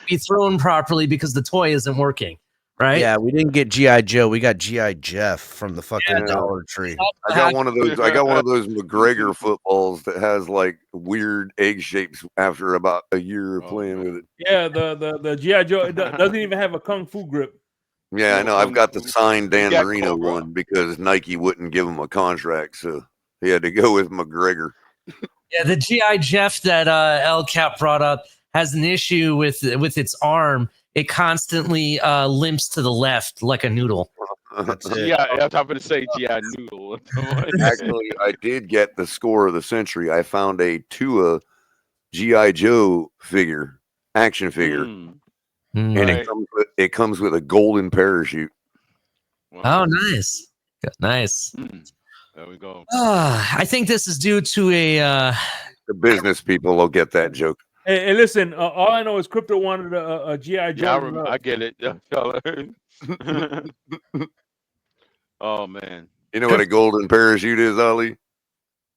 be thrown properly because the toy isn't working, right? Yeah, we didn't get GI Joe. We got GI Jeff from the fucking Dollar Tree. I got one of those McGregor footballs that has like weird egg shapes after about a year of playing with it. Yeah, the GI Joe it doesn't even have a kung fu grip. Yeah, I know. I've got the signed Dan Marino one because Nike wouldn't give him a contract, so he had to go with McGregor. Yeah, the GI Jeff that El Cap brought up has an issue with its arm. It constantly limps to the left like a noodle. That's it. Yeah, I was going to say GI Noodle. Actually, I did get the score of the century. I found a Tua GI Joe action figure. And Right. it comes with a golden parachute. Oh, nice. Nice. There we go. I think this is due to The business people will get that joke. Hey, listen, all I know is crypto wanted a GI Joe. Yeah, I get it. Oh, man. You know what a golden parachute is, Ali?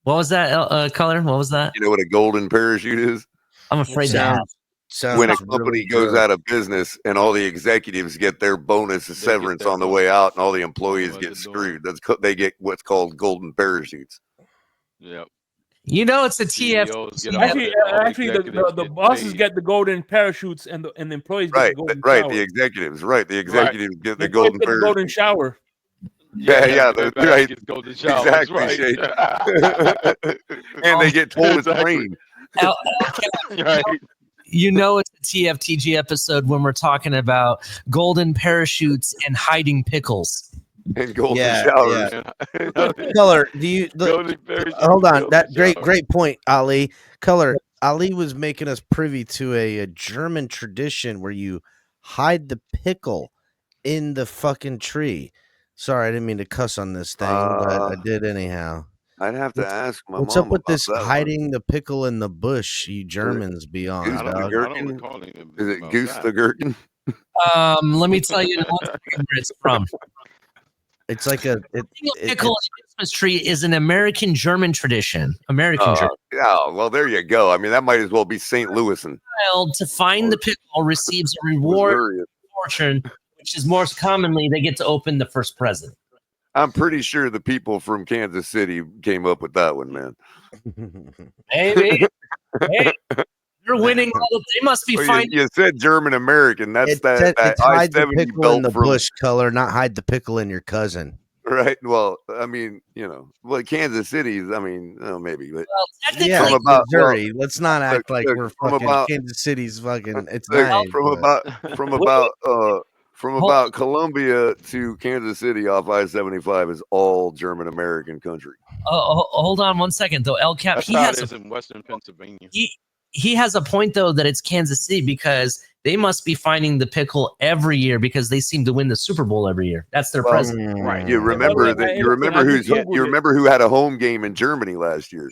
What was that, Color? What was that? You know what a golden parachute is? I'm afraid to ask. When a company goes out of business and all the executives get their bonus severance on the way out and all the employees get screwed, they get what's called golden parachutes. Yep. It's a TF. Actually, the bosses get the golden parachutes and the employees get the golden shower. The executives, the executives get the golden parachute. Golden shower. Yeah, the right. baskets go to showers, Exactly, right? Shade. And they get told it's Exactly. rain. El- Right. you know it's a TFTG episode when we're talking about golden parachutes and hiding pickles. And golden Yeah, showers. Color, do you Golden parachute hold on? golden That shower. great point, Ali. Color, Ali was making us privy to a German tradition where you hide the pickle in the fucking tree. Sorry, I didn't mean to cuss on this thing, but I did anyhow. I'd have to ask my What's mom up with about this that hiding the pickle in the bush? You Germans be on, Goose the dog. I don't Gherkin? recall anything Is it about Goose that. the Gherkin? Let me tell you one second where it's from. It's like a Pickle on the Christmas tree is an American German tradition. American German. Yeah, well, there you go. I mean, that might as well be St. Louis and Child to find the pickle receives a reward Missouri. fortune, which is more commonly they get to open the first present. I'm pretty sure the people from Kansas City came up with that one, man. Maybe. Hey, they're winning. They must be Well, finding. you said German American. That's it's that hide the I-70 pickle in belt the from bush, Color, not hide the pickle in your cousin. right. Well, I mean, well, Kansas City's. I mean, maybe, but Well, technically, Yeah, From about- Missouri. Let's not act like look, we're from fucking about- Kansas City's fucking. It's look, nice. from about Columbia to Kansas City off I-75 is all German American country. hold on one second though. El Cap, That's he how has it is in Western Pennsylvania. he has a point though that it's Kansas City because they must be finding the pickle every year because they seem to win the Super Bowl every year. That's their Well, present. Right. You remember Well, that? You I remember just Googled you it. remember who had a home game in Germany last year?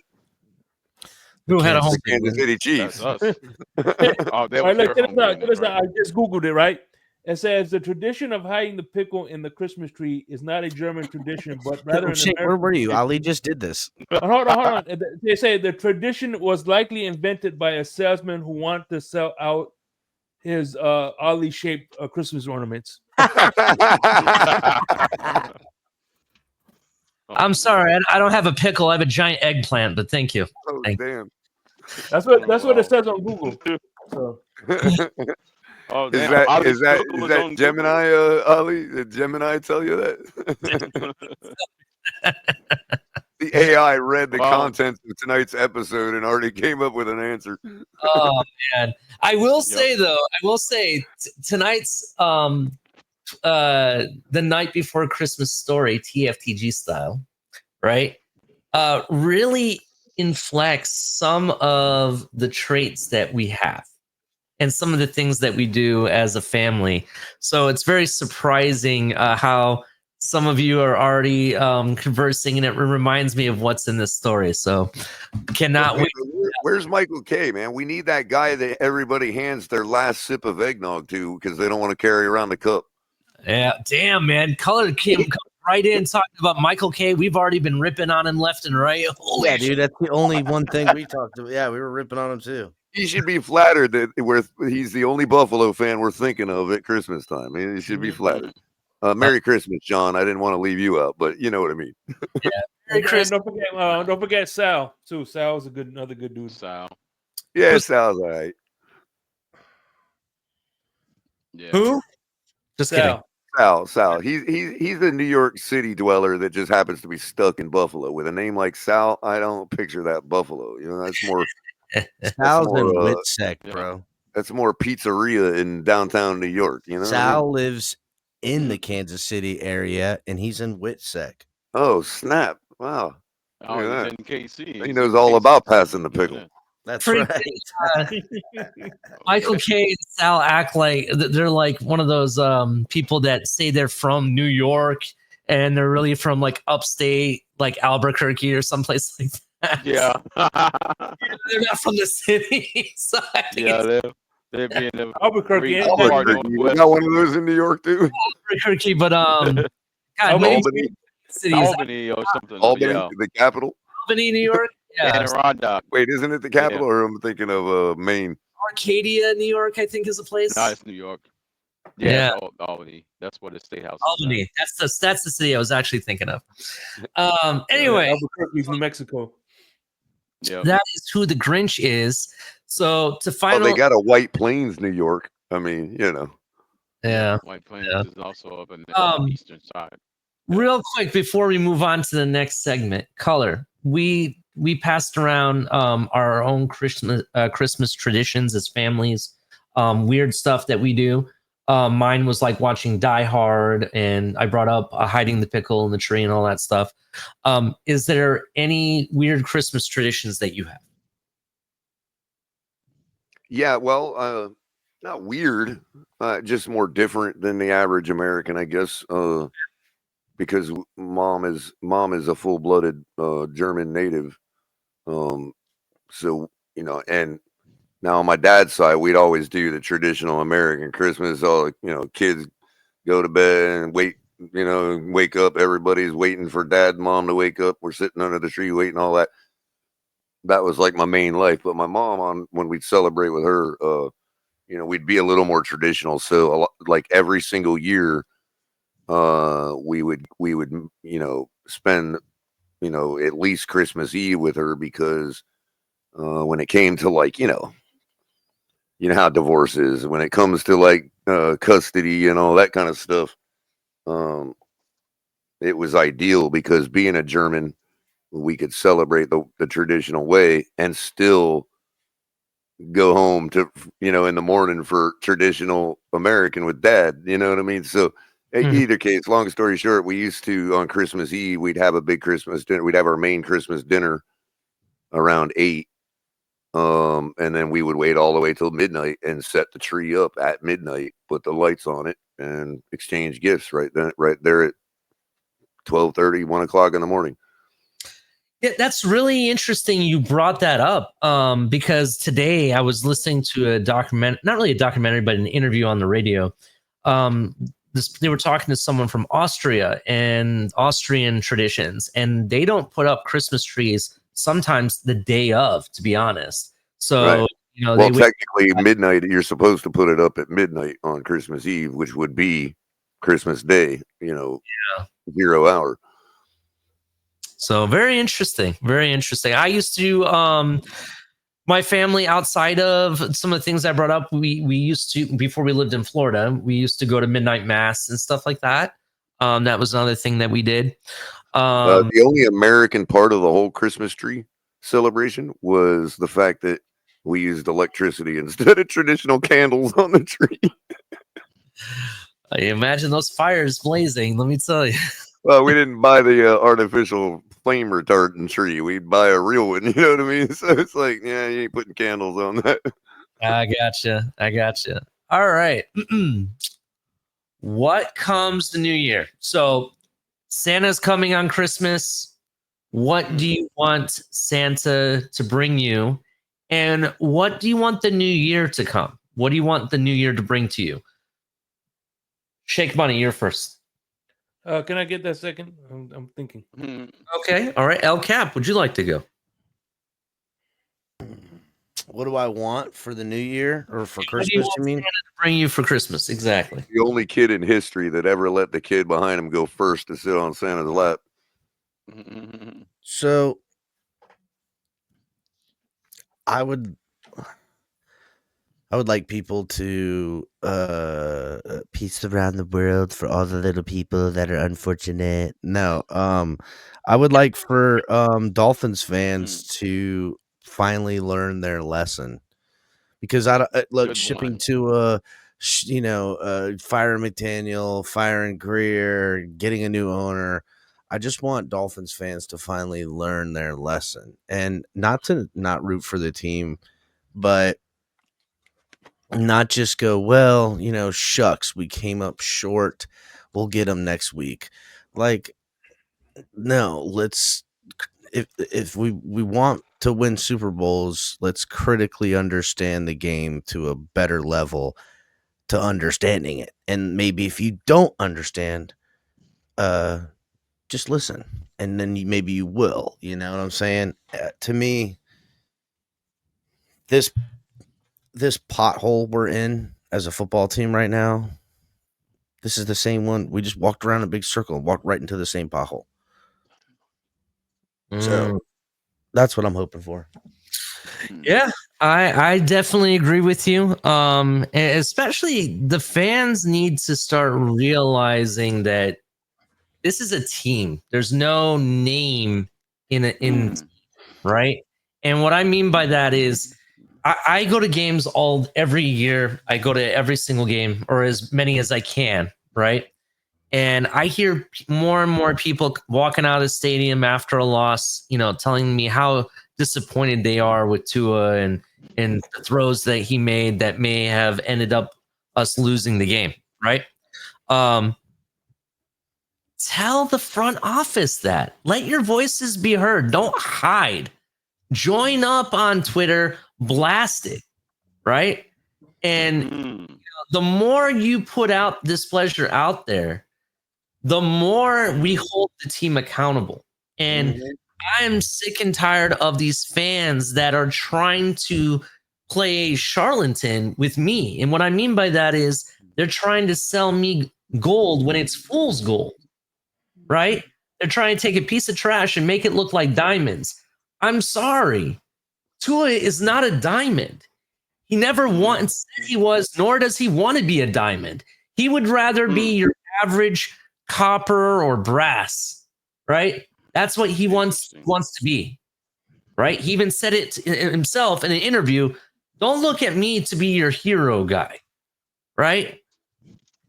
Who had a home? The Kansas City Chiefs. That's us. Oh, that All was right, look, their check home this out, game, check this out. right? I just Googled it, right? It says the tradition of hiding the pickle in the Christmas tree is not a German tradition, but rather an Shit, where American were you? tradition. Ali just did this. Hold on. They say the tradition was likely invented by a salesman who wanted to sell out his Ollie-shaped Christmas ornaments. I'm sorry, I don't have a pickle. I have a giant eggplant, but thank you. Oh, Thank damn. That's what it says on Google. So. Oh, Is damn. that on Gemini, Ali? Did Gemini tell you that? The AI read the Wow. contents of tonight's episode and already came up with an answer. Oh man, I will say though, tonight's the night before Christmas story, TFTG style, right? Really inflects some of the traits that we have and some of the things that we do as a family. So it's very surprising how some of you are already conversing, and it reminds me of what's in this story. So cannot wait. Where's Michael K, man? We need that guy that everybody hands their last sip of eggnog to because they don't want to carry around the cup. Yeah, damn, man. Color came right in talking about Michael K. We've already been ripping on him left and right. Holy Yeah, dude, that's the only one thing we talked about. Yeah, we were ripping on him too. He should be flattered that he's the only Buffalo fan we're thinking of at Christmas time. He should be flattered. Merry Christmas, John. I didn't want to leave you out, but you know what I mean. Yeah, Merry And Christmas. don't forget Sal too. Sal's another good dude. Sal. Yeah, it sounds all right. Yeah. Who? Just kidding. Sal. He's a New York City dweller that just happens to be stuck in Buffalo. With a name like Sal, I don't picture that Buffalo. That's more. Sal's in more, Witsec, yeah. bro. That's more pizzeria in downtown New York. You know. Sal lives in the Kansas City area, and he's in Witsec. Oh snap! Wow. Oh, Look at he's in KC. He knows all about passing the pickle. That's Pretty right. Michael K. and Sal act like they're like one of those people that say they're from New York and they're really from like upstate, like Albuquerque or someplace like that. Yeah. They're not from the city. So I think Yeah, they'd be in the Albuquerque, great ain't part Albuquerque. You northwest. got one of those in New York too? it's Albuquerque, but God, Albany. many cities. Albany or something. Albany, Yeah. the capital. Albany, New York. Yeah, Adirondack. Wait, isn't it the capital, or am I thinking of Maine? Arcadia, New York, I think is a place. No, it's New York. Yeah. It's Albany. That's where the state house is. Albany. That's the city I was actually thinking of. Anyway, Albuquerque's New Mexico. Yeah. that is who the Grinch is. So to Oh, final, they got a White Plains, New York. I mean, yeah. White Plains Yeah. is also up in the eastern side. Real quick before we move on to the next segment, color. We passed around our own Christmas traditions as families, weird stuff that we do. Mine was like watching Die Hard, and I brought up hiding the pickle in the tree and all that stuff. Is there any weird Christmas traditions that you have? Yeah, well, not weird, just more different than the average American, I guess. Because mom is a full-blooded German native. So and now on my dad's side, we'd always do the traditional American Christmas. All kids go to bed and wake up. Everybody's waiting for dad and mom to wake up. We're sitting under the tree waiting, all that. That was like my main life. But my mom, when we'd celebrate with her, we'd be a little more traditional. So like every single year, we would spend at least Christmas Eve with her, because when it came to like how divorce is, when it comes to like custody and all that kind of stuff, it was ideal, because being a German, we could celebrate the traditional way and still go home to in the morning for traditional American with dad. You know what I mean? So either case, long story short, we used to, on Christmas Eve, we'd have a big Christmas dinner. We'd have our main Christmas dinner around 8. And then we would wait all the way till midnight and set the tree up at midnight, put the lights on it, and exchange gifts right there at 12:30, 1 o'clock in the morning. Yeah, that's really interesting you brought that up, because today I was listening to a document, not really a documentary, but an interview on the radio. They were talking to someone from Austria and Austrian traditions, and they don't put up Christmas trees sometimes the day of, to be honest. So, right. Well, technically midnight, you're supposed to put it up at midnight on Christmas Eve, which would be Christmas Day, 0 hour. So very interesting. Very interesting. I used to, my family, outside of some of the things I brought up, we used to, before we lived in Florida, we used to go to midnight mass and stuff like that. That was another thing that we did. The only American part of the whole Christmas tree celebration was the fact that we used electricity instead of traditional candles on the tree. I imagine those fires blazing, let me tell you. Well, we didn't buy the artificial flame retardant tree. We'd buy a real one, you know what I mean? So it's like, yeah, you ain't putting candles on that. I gotcha. All right. What comes the new year? So Santa's coming on Christmas. What do you want Santa to bring you? And what do you want the new year to come? What do you want the new year to bring to you? Shake Money, you're first. Can I get that second? I'm thinking. Okay. All right. El Cap, would you like to go? What do I want for the new year, or for Christmas? What do you want you mean? Santa to bring you for Christmas? Exactly. The only kid in history that ever let the kid behind him go first to sit on Santa's lap. So I would like people to peace around the world for all the little people that are unfortunate. No, I would like for Dolphins fans to finally learn their lesson, because I don't look Good shipping one. to firing McDaniel, firing Greer, getting a new owner. I just want Dolphins fans to finally learn their lesson, and not root for the team, but not just go, well, shucks, we came up short, we'll get them next week. Like, no, let's, if we want to win Super Bowls, let's critically understand the game to a better level to understanding it. And maybe if you don't understand, just listen, and then maybe you will. You know what I'm saying? To me, this pothole we're in as a football team right now, this is the same one. We just walked around a big circle and walked right into the same pothole. So that's what I'm hoping for. Yeah, I definitely agree with you. Especially the fans need to start realizing that this is a team. There's no name in right. And what I mean by that is, I go to games every year. I go to every single game, or as many as I can, right? And I hear more and more people walking out of the stadium after a loss, telling me how disappointed they are with Tua and the throws that he made that may have ended up us losing the game, right? Tell the front office that. Let your voices be heard. Don't hide. Join up on Twitter, blast it, right? And the more you put out displeasure out there, the more we hold the team accountable. And I'm sick and tired of these fans that are trying to play charlatan with me. And what I mean by that is they're trying to sell me gold when it's fool's gold, right? They're trying to take a piece of trash and make it look like diamonds. I'm sorry. Tua is not a diamond. He never once said he was, nor does he want to be a diamond. He would rather be your average copper or brass, right? That's what he wants to be, right? He even said it himself in an interview. Don't look at me to be your hero guy, right?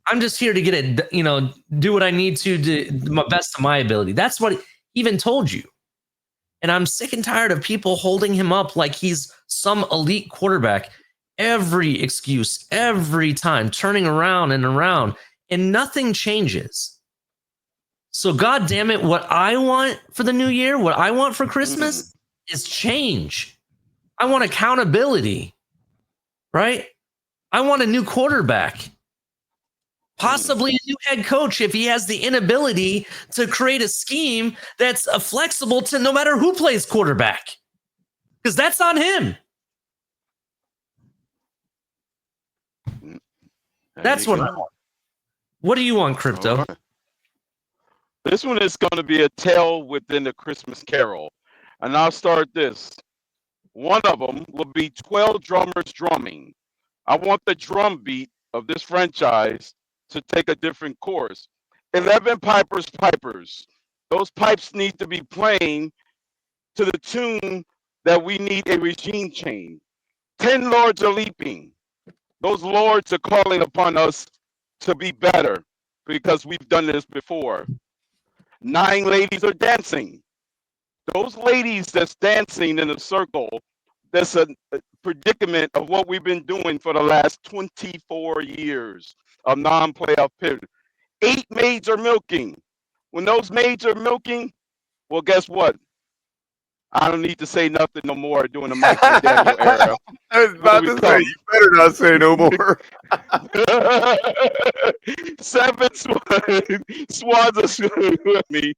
I'm just here to get it, do what I need to do my best of my ability. That's what he even told you. And I'm sick and tired of people holding him up like he's some elite quarterback. Every excuse, every time, turning around and around, and nothing changes. So, God damn it, what I want for the new year, what I want for Christmas is change. I want accountability, right? I want a new quarterback. Possibly a new head coach if he has the inability to create a scheme that's flexible to no matter who plays quarterback. Because that's on him. That's what I want. What do you want, Crypto? Right. This one is going to be a tale within the Christmas Carol. And I'll start this. One of them will be 12 drummers drumming. I want the drum beat of this franchise to take a different course. 11 pipers. Those pipes need to be playing to the tune that we need a regime change. 10 lords are leaping. Those lords are calling upon us to be better because we've done this before. 9 ladies are dancing. Those ladies that's dancing in a circle, that's a predicament of what we've been doing for the last 24 years of non-playoff period. 8 maids are milking. When those maids are milking, well, guess what? I don't need to say nothing no more during the Mike McDaniel era. I was about to say, you better not say no more. 7 swans are swimming.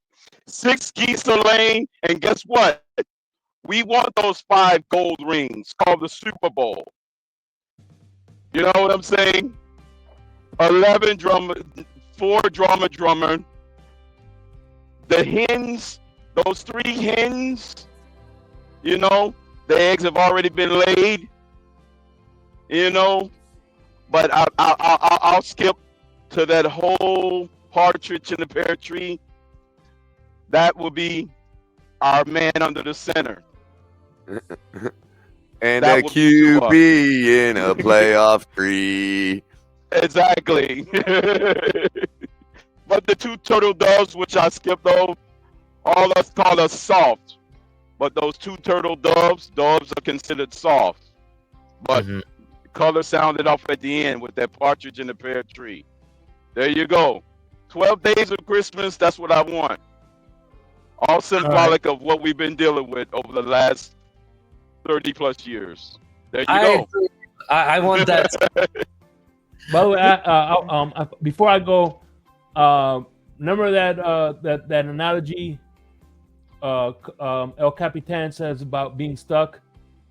6 geese are laying. And guess what? We want those 5 gold rings called the Super Bowl. You know what I'm saying? 11 drummer, 4 drummer. The hens, those 3 hens, the eggs have already been laid, but I'll skip to that whole partridge in the pear tree. That will be our man under the center. And a QB in a playoff tree. Exactly. But the 2 turtle doves, which I skipped over, all us call us soft. But those 2 turtle doves are considered soft. But color sounded off at the end with that partridge in the pear tree. There you go. 12 days of Christmas, that's what I want. All symbolic of what we've been dealing with over the last 30 plus years. There you go. I want that. By the way, before I go, remember that analogy El Capitan says about being stuck?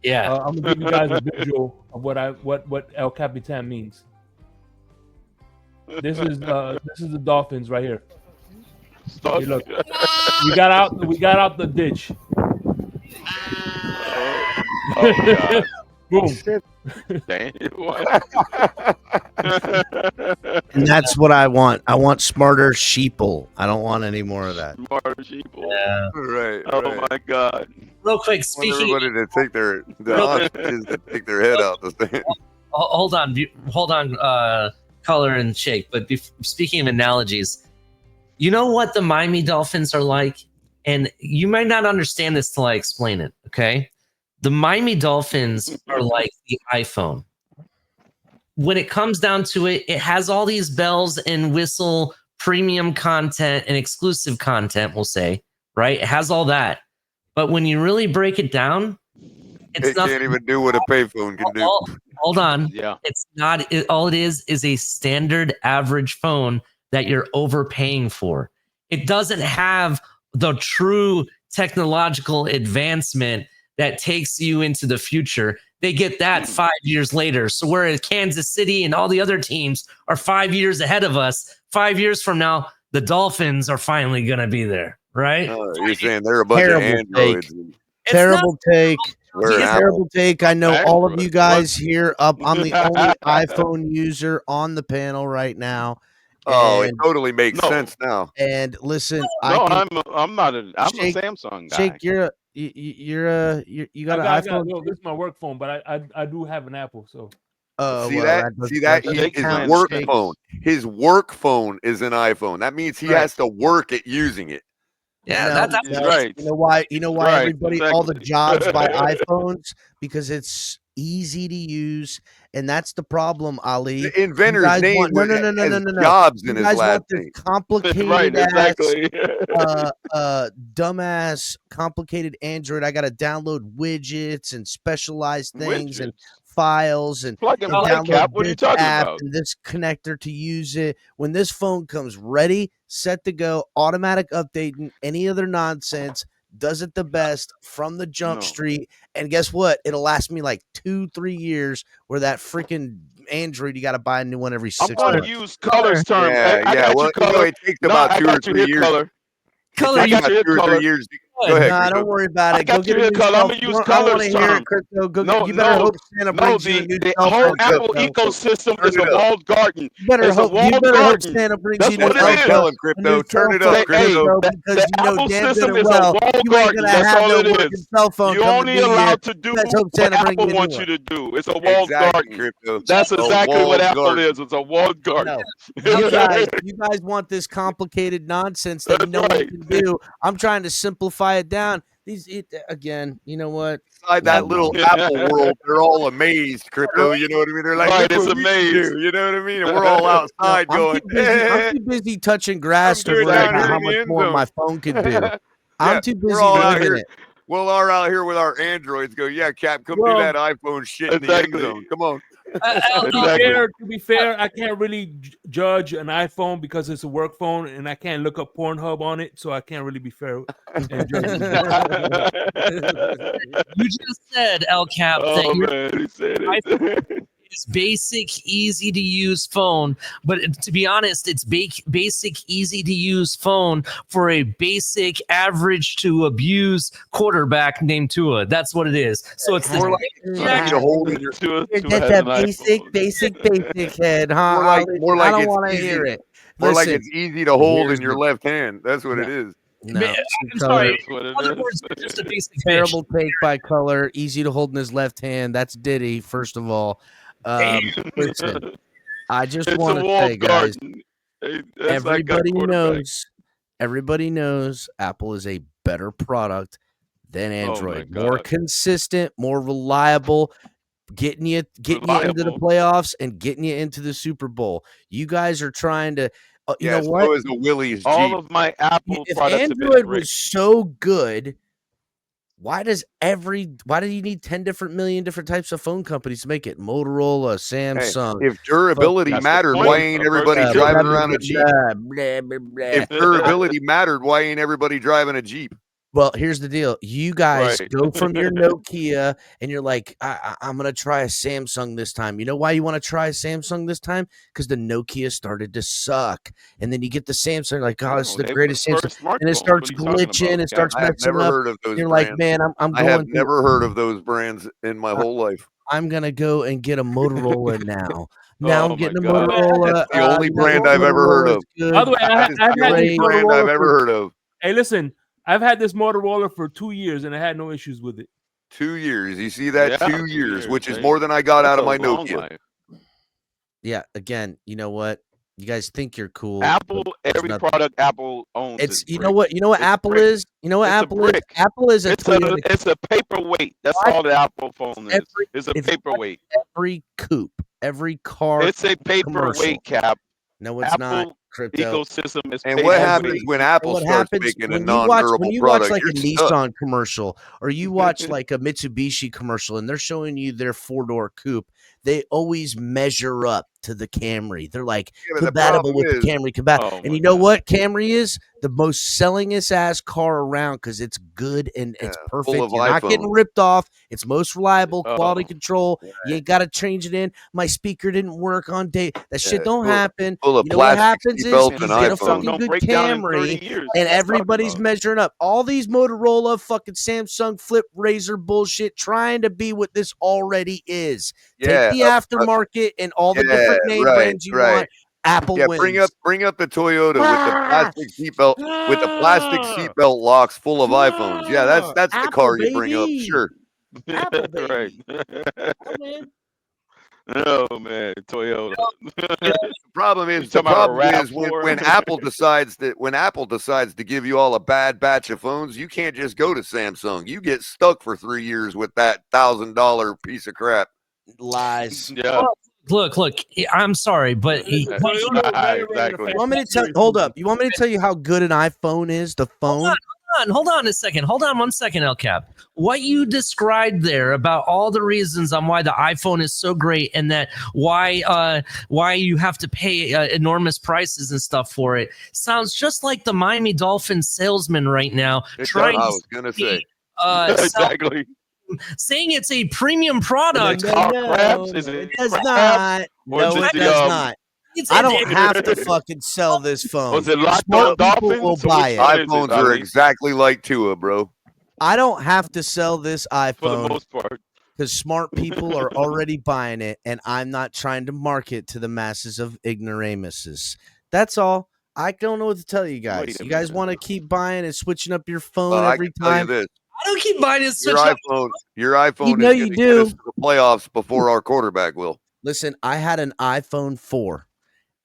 Yeah. I'm gonna give you guys a visual of what El Capitan means. This is the Dolphins right here. Hey, look, we got out the ditch. Oh God. Boom. Damn, what? And that's what I want. I want smarter sheeple. I don't want any more of that. Smart sheeple. Yeah. Right. Oh right. my God. Real quick, I want speaking. everybody to take the hostages to take their head out the stand. Hold on, Color and Shake. But speaking of analogies, you know what the Miami Dolphins are like, and you might not understand this till I explain it. Okay, the Miami Dolphins are like the iPhone. When it comes down to it, it has all these bells and whistle, premium content and exclusive content. We'll say, right? It has all that, but when you really break it down, it's It can't even do what a payphone can do. Hold on. Yeah. It's not. All it is a standard average phone that you're overpaying for. It doesn't have the true technological advancement that takes you into the future. They get that 5 years later. So whereas Kansas City and all the other teams are 5 years ahead of us, 5 years from now, the Dolphins are finally going to be there, right? You're saying they're a bunch of Terrible androids. Terrible take. We're an Terrible take. I know all of you Android. guys here up. I'm the only iPhone user on the panel right now. Oh, it And, totally makes No. sense now. and listen, No, I'm I'm not a Shake- Samsung guy. Shake. You got an iPhone. No, this is my work phone, but I do have an Apple. So See Well, that? doesn't- See that? doesn't Shake His count, work Shake. phone. His work phone is an iPhone. That means he Right. has to work at using it. Yeah, No, that's He's right. You know why? You know why Right, everybody, all the exactly. jobs buy iPhones, because it's easy to use, and that's the problem, Ali. The inventor's guys name want- no, was no, no, no, has no, no, no. jobs You in his guys last want this name. complicated Right, ass, exactly. dumbass, complicated Android. I got to download widgets and specialized things and Widgets. files and Plug and play, download Cap. What are you this talking app about? and this connector to use it. When this phone comes ready, set to go, automatic updating, any other nonsense, does it the best from the jump No. street. And guess what? It'll last me like 2-3 years, where that freaking Android, you got to buy a new one every I'm 6 going to months. use Color's term. Yeah, I yeah. got Well, you, Color. you know, it takes No, about I 2 or got you 3 here, years. Color. Color. It I takes got about you here, 2 or 3 Color. years. Go ahead, Nah, Crypto. don't worry about I it. Go got get you a here, new Color. cell I'm gonna use phone. I don't want Color's to hear term. it, Crypto. Go No, get, you better no, hope Santa no. brings you a new The cell whole phone. Apple Crypto. ecosystem is Turn a it up. walled garden. You better It's a hope walled garden. Santa brings That's you what new it Hey, is. tell him, a new Crypto. Turn cell it phone, up, Crypto. Crypto, The because you know Apple damn good system and is a well walled you ain't garden. gonna That's have all no it working is. cell phone You're come the only new year. allowed to do Let's hope what Santa brings Apple you a new wants one. you to do. It's a walled Exactly, garden. Crypto. That's A exactly what walled Apple garden. is. It's a walled garden. No, you guys want this complicated nonsense that That's no one right. can do. I'm trying to simplify it down. Again, you know what? Inside that little Apple world, they're all amazed, Crypto. You know what I mean? They're like, Right, look it's what a we can maze. do. You know what I mean? And we're all outside I'm going, too busy. I'm too busy touching grass to do it worry down about here how in the much end more zone. my phone can do. Yeah, I'm too busy we're all out living here. it. We'll all out here with our Androids go, yeah, Cap, come Well, do that iPhone shit in the end exactly. zone. Come on. Exactly. to be fair, I can't really judge an iPhone because it's a work phone, and I can't look up Pornhub on it, so I can't really be fair and judge it. You just said, El Cap, that Oh your man, he said iPhone it. is basic, easy to use phone. But to be honest, it's basic, easy to use phone for a basic, average to abuse quarterback named Tua. That's what it is. So it's More the like easy to hold in your Tua That's has a an iPhone. basic head, huh? more like I don't it's want to easy. hear it. More like Listen, it's easy to hold here's in your the- left hand. That's what it is. no, I'm Color, sorry. That's what In it other is. words, it's just a basic bitch. terrible take by Color. Easy to hold in his left hand. That's Diddy, first of all. Listen, I just It's want a to walled say, guys, garden. Hey, that's like a everybody knows Apple is a better product than Android. my More God. consistent, more reliable, getting you into the Reliable. playoffs and getting you into the Super Bowl. You guys are trying to you know So what? is a Willie's Jeep. All of my Apple If products have been Android great. was so good, why do you need 10 million different types of phone companies to make it? Motorola, Samsung. If durability That's the mattered, point. why ain't A everybody person driving should- around a Jeep? If durability mattered, why ain't everybody driving a Jeep? Well, here's the deal. You guys Right. go from your Nokia and you're like, I'm going to try a Samsung this time. You know why you want to try a Samsung this time? Because the Nokia started to suck. And then you get the Samsung, like, oh, this is the They greatest were Samsung. first And it smartphones. starts What are you talking glitching. about, It starts I have messing never up. heard of those You're brands. like, man, I'm I have going to. never heard of those brands in my whole life. I'm gonna go and get a Motorola now. Now Oh I'm getting a my God. Motorola. That's the only brand I've ever heard of. Good. By the way, That is I've the had only this brand I've Motorola ever heard of. Hey, listen, I've had this Motorola for 2 years and I had no issues with it. 2 years. You see that? Yeah, 2 2 years, which is Hey, more than I got that's out of a my long Nokia. life. Yeah. Again, you know what? You guys think you're cool. Apple, there's every nothing. product Apple owns It's is you brick. know what It's Apple brick. is. You know what It's a Apple is. brick. Apple is a Toyota. It's a paperweight. That's What? all the Apple phone is. It's a It's paperweight. every coupe, every car. It's a commercial. paperweight, Cap. No, it's not. Apple Crypto. ecosystem is And what happens paperweight. when Apple What starts happens making a when you watch non-durable product? like a You're stuck. Nissan commercial or you watch like a Mitsubishi commercial and they're showing you their 4-door coupe, they always measure up to the Camry. They're like Yeah, but the compatible problem with the is- Camry. Compatible. Oh And my you know God. what? Camry is the most sellingest ass car around because it's good and it's Yeah, full perfect. of You're not getting iPhones. ripped off. It's most reliable, quality Oh. control. You ain't got to change it in. My speaker didn't work on day. That shit Yeah, don't happen. full of You know what plastic happens is seatbelts you and get a iPhones. fucking Don't good break down in 30 Camry years. and What you talking everybody's about? measuring up. All these Motorola, fucking Samsung flip razor bullshit, trying to be what this already is. Yeah, Take the aftermarket and all the different name brands you want. Apple Yeah, wins. bring up the Toyota with the plastic seatbelt with the plastic seatbelt locks full of iPhones. Yeah, that's the Apple, car you bring up. baby. Sure. Apple, baby. Right. Oh, man. Oh man, Toyota. The problem You is talking about a when RAV4? Apple decides to give you all a bad batch of phones, you can't just go to Samsung. You get stuck for 3 years with that $1,000 piece of crap. Lies. Yeah. Look. I'm sorry, but Exactly. You want me to tell? Hold up. You want me to tell you how good an iPhone is? The phone. Hold on a second. Hold on 1 second, El Cap. What you described there about all the reasons on why the iPhone is so great and that why you have to pay enormous prices and stuff for it sounds just like the Miami Dolphins salesman right now trying I to was gonna say. Exactly. saying it's a premium product. Is it called crabs? Is it it does crabs? not. Or No, is it the, does not. I don't have to Was fucking sell this phone. it locked Smart on people will dolphins? Or buy which it. one is it, iPhones are Ali? exactly like Tua, bro. I don't have to sell this For the iPhone most part. because smart people are already buying it, and I'm not trying to market to the masses of ignoramuses. That's all. I don't know what to tell you guys. Wait a You guys minute. want to keep buying and switching up your phone I every can tell you time? this. I don't keep buying it. Your iPhone You know is you going to get us do. to the playoffs before our quarterback will. Listen, I had an iPhone 4,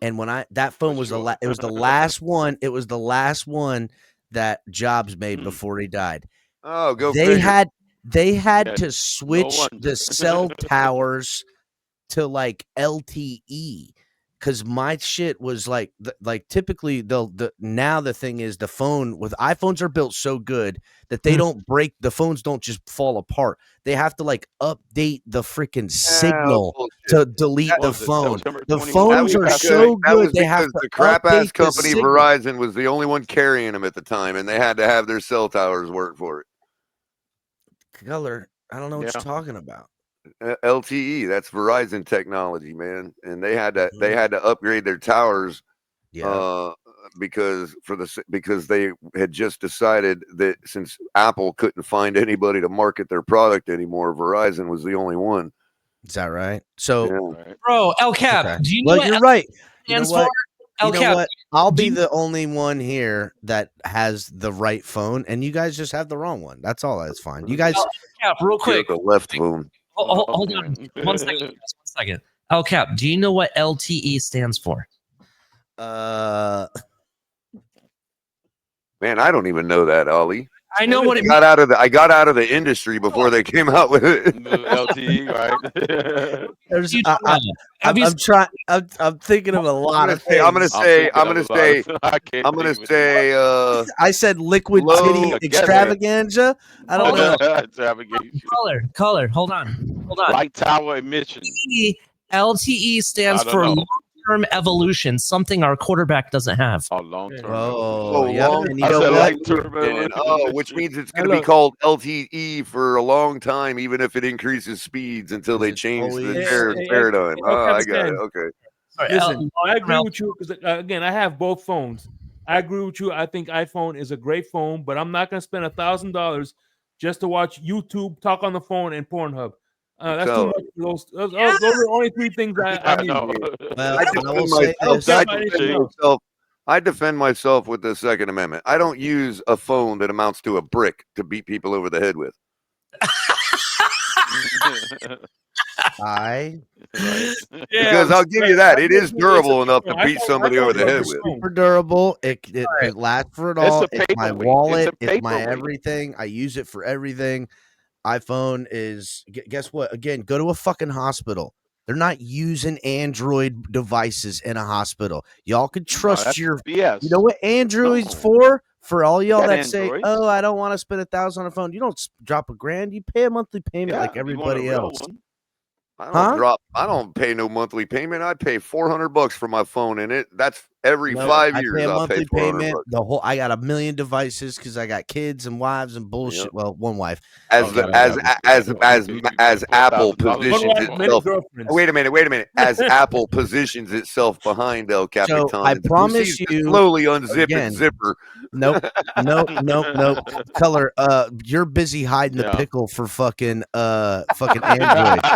and when that phone was sure. it was the last one. It was the last one that Jobs made before he died. Oh, go They figure. had Yeah, to switch wonder. the cell towers to like LTE because my shit was like typically now the thing is the phone with iPhones are built so good that they don't break, the phones don't just fall apart. They have to like update the freaking signal to delete What the was it, phone. September The 21? phones are so that good was they have because to the crap ass update the company signal. Verizon was the only one carrying them at the time, and they had to have their cell towers work for it. Color, I don't know what Yeah. you're talking about. LTE, that's Verizon technology, man, and they had Mm-hmm. to upgrade their towers Yeah. because they had just decided that since Apple couldn't find anybody to market their product anymore, Verizon was the only one. Is that right? So, Yeah. Right. Bro, El Cap, okay. do you know Well, what you're L right. You know stands what? for? You El know Cap, what? I'll do be you- the only one here that has the right phone, and you guys just have the wrong one. That's all. That's fine. You guys, El Cap, real You're quick. the left phone. Hold on. 1 second. Guys, 1 second. El Cap, do you know what LTE stands for? Man, I don't even know that, Ollie. I know what it I got out of the industry before they came out with it. LTE, right? there's, you talking about? I'm trying. I'm thinking of a lot of things. I'm gonna say I I said liquid Low- titty Together. extravaganza. I don't know. Caller, hold on. Light tower emission. LTE stands I don't for know. long-term evolution, something our quarterback doesn't have. Oh, long term. Oh, yeah. and you I know said what? long-term evolution. which means it's going to be called LTE for a long time, even if it increases speeds until they It's change the always- paradigm. Oh, I got it. Okay. Sorry, Listen, I agree long-term with you because again, I have both phones. I agree with you. I think iPhone is a great phone, but I'm not going to spend $1,000 just to watch YouTube, talk on the phone, and Pornhub. That's So- too much for those are the only 3 things I I need. know. Well, I I defend will say myself. this. I defend myself with the Second Amendment. I don't use a phone that amounts to a brick to beat people over the head with. I Right. Because I'll give you that. It is durable enough to I beat thought- somebody I thought over the it was head a with. stone. super durable. It Right. lasts for it It's all. a It's my paperweight. wallet. It's a It's my paperweight. everything. I use it for everything. iPhone is guess what? Again, go to a fucking hospital. They're not using Android devices in a hospital. Y'all can trust that's your. BS. You know what Android's No. for? For all y'all got that say, Androids. "Oh, I don't want to spend $1,000 on a phone." You don't drop $1,000. You pay a monthly payment like Yeah, you want a everybody real else. one. I don't pay no monthly payment. I pay $400 for my phone, and that's every No, 5 I years. pay a I'll monthly pay $400. payment. The whole I got a million devices because I got kids and wives and bullshit. Yep. Well, one wife. As Oh, the, yeah, as Apple $4,000 positions One wife, many itself. girlfriends. Wait a minute. As Apple positions itself behind El Capitan, I and promise proceeds to you, slowly unzip again, its zipper. Nope. Color. You're busy hiding the Yeah. pickle for fucking Android. So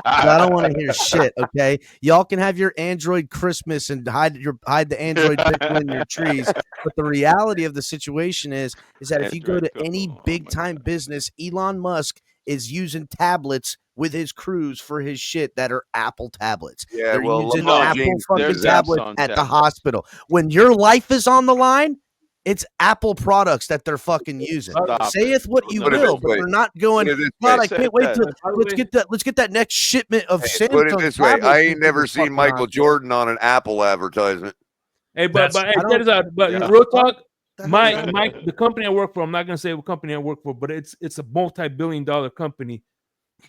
I don't want to hear shit. Okay, y'all can have your Android Christmas and hide the Android pickle in your trees. But the reality of the situation is that if you go to Android any pickle. Oh my big time business, Elon Musk is using tablets with his crews for his shit that are Apple tablets. Yeah, They're well, using LeBron Apple James fucking There's tablets Samsung at the tablets. hospital. When your life is on the line, it's Apple products that they're fucking using. Stop Saith it. what you Put it will, this but way. they're not going. Put it this God, way. I can't wait to By the let's get that next shipment of Hey, Samsung. put it this way. tablets I into ain't never the seen fucking Michael hospital. Jordan on an Apple advertisement. Hey, but I hey, don't- check this out. But Yeah. real talk, The hell is that? the company I work for, I'm not gonna say what company I work for, but it's a multi-billion-dollar company,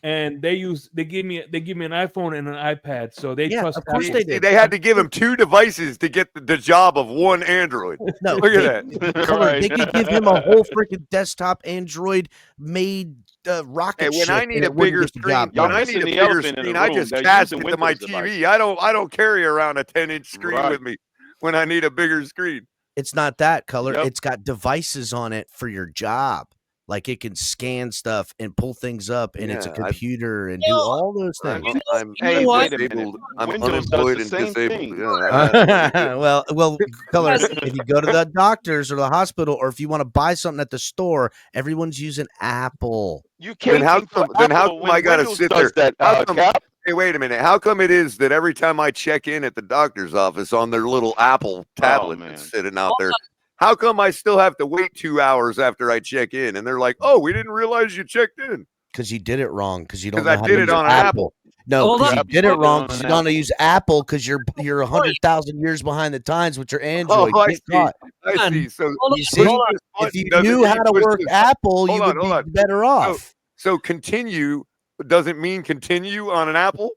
and they give me an iPhone and an iPad, so they Yeah, trust. of course Apple. they did. They had to give him 2 devices to get the job of one Android. No, Look at that. Color, Right. they could give him a whole freaking desktop Android made rocket Hey, when ship. I need and a it wouldn't bigger get the screen, job Y'all when done. I missing need a the bigger elephant in the screen, I room. just They're cast using it to my Windows TV. devices. I don't carry around a 10-inch screen Right. with me when I need a bigger screen. It's not that Color. Yep. It's got devices on it for your job. Like it can scan stuff and pull things up, and it's a Yeah, I- computer and do all those things. I'm Hey, what? wait a minute. disabled. I'm Windows does unemployed the and same disabled. thing. Yeah, well, Color. If you go to the doctors or the hospital, or if you want to buy something at the store, everyone's using Apple. You Then can't how pay for come Apple when I gotta Windows sit does there? that, How come? Cap. Hey, wait a minute. How come it is that every time I check in at the doctor's office on their little Apple tablet man. that's sitting out there, how come I still have to wait 2 hours after I check in? And they're like, "Oh, we didn't realize you checked in." Because you did it wrong. Because you don't 'Cause know I how did to it use on an Apple. No, Hold because on. you did it Yep, wrong. on Because an you don't know how to Apple. use Apple. Because you're 100,000 years behind the times with your Android. Oh, I Get see. caught. I see. So Hold on, You see, hold on. if you doesn't knew mean how to push work the- Apple, Hold you on, would hold be on. better off. So continue doesn't mean continue on an Apple.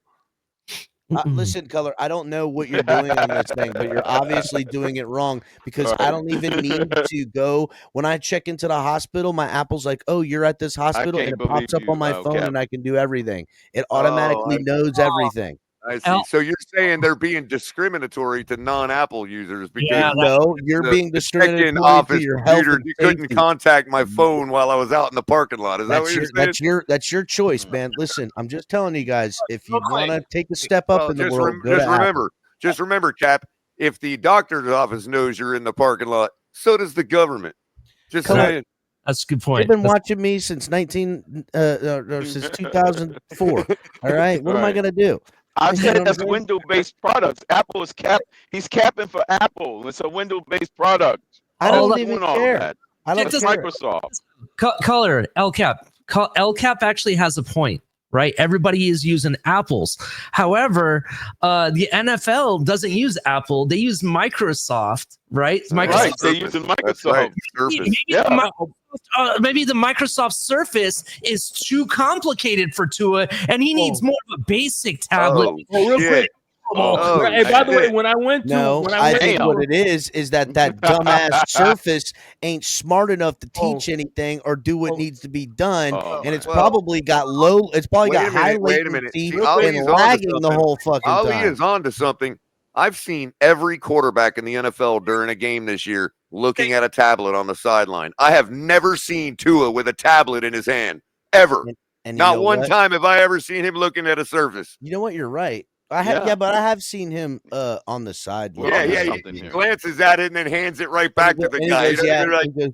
Listen, Color, I don't know what you're doing on this thing, but you're obviously doing it wrong because I Right. don't even need to go. When I check into the hospital, my Apple's like, oh, you're at this hospital, and can't it pops believe up on you, my phone, Cap. and I can do everything. It Oh, automatically I- knows everything. I see. Al- So you're saying they're being discriminatory to non-Apple users because Yeah, No, you're the- being the check-in discriminatory to office your health computer and couldn't safety. contact my phone while I was out in the parking lot. Is that what you're saying? That's your choice, man. Listen, I'm just telling you guys, if you want to take a step up Well, in the world, go to Apple. just remember, Cap. If the doctor's office knows you're in the parking lot, so does the government. Just Come on. saying. That's a good You've point. been watching me since since 2004. All right, what am I Right. gonna do? I You know said what I'm that's saying? window-based products. Apple is He's capping for Apple. It's a window-based product. I Hold don't on. even Doing all care. that. I don't It's this- care. Microsoft. Color LCAP. LCAP actually has a point, right? Everybody is using Apples. However, the NFL doesn't use Apple; they use Microsoft, right? Microsoft. Right. They're using That's Microsoft. right. Surface. Maybe, Yeah. maybe the Microsoft Surface is too complicated for Tua, and he needs more of a basic tablet. Oh, real shit. quick. Oh, hey, by the way, shit. when I went to No, I think Damn. what it is that dumbass Surface ain't smart enough to teach anything or do what needs to be done, Oh, and it's man. probably got low. It's probably got high Wait a minute. latency See, Ali's and onto lagging the something. whole fucking Ali time. is on to something. I've seen every quarterback in the NFL during a game this year looking at a tablet on the sideline. I have never seen Tua with a tablet in his hand, ever. And not one time have I ever seen him looking at a surface. You know what? You're right. I have, but I have seen him on the side. He glances at it and then hands it right back to the guy.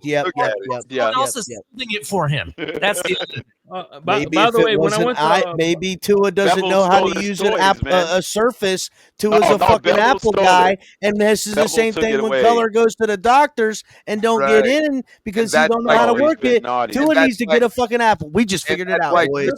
Yep. Someone else is holding it for him. That's the other. By the way, when I went to maybe Tua doesn't know how to use a surface. Tua's a fucking Bevel Apple guy, and this is the same thing when Color goes to the doctors and don't get in because he don't know how to work it. Tua needs to get a fucking Apple. We just figured it out, boys.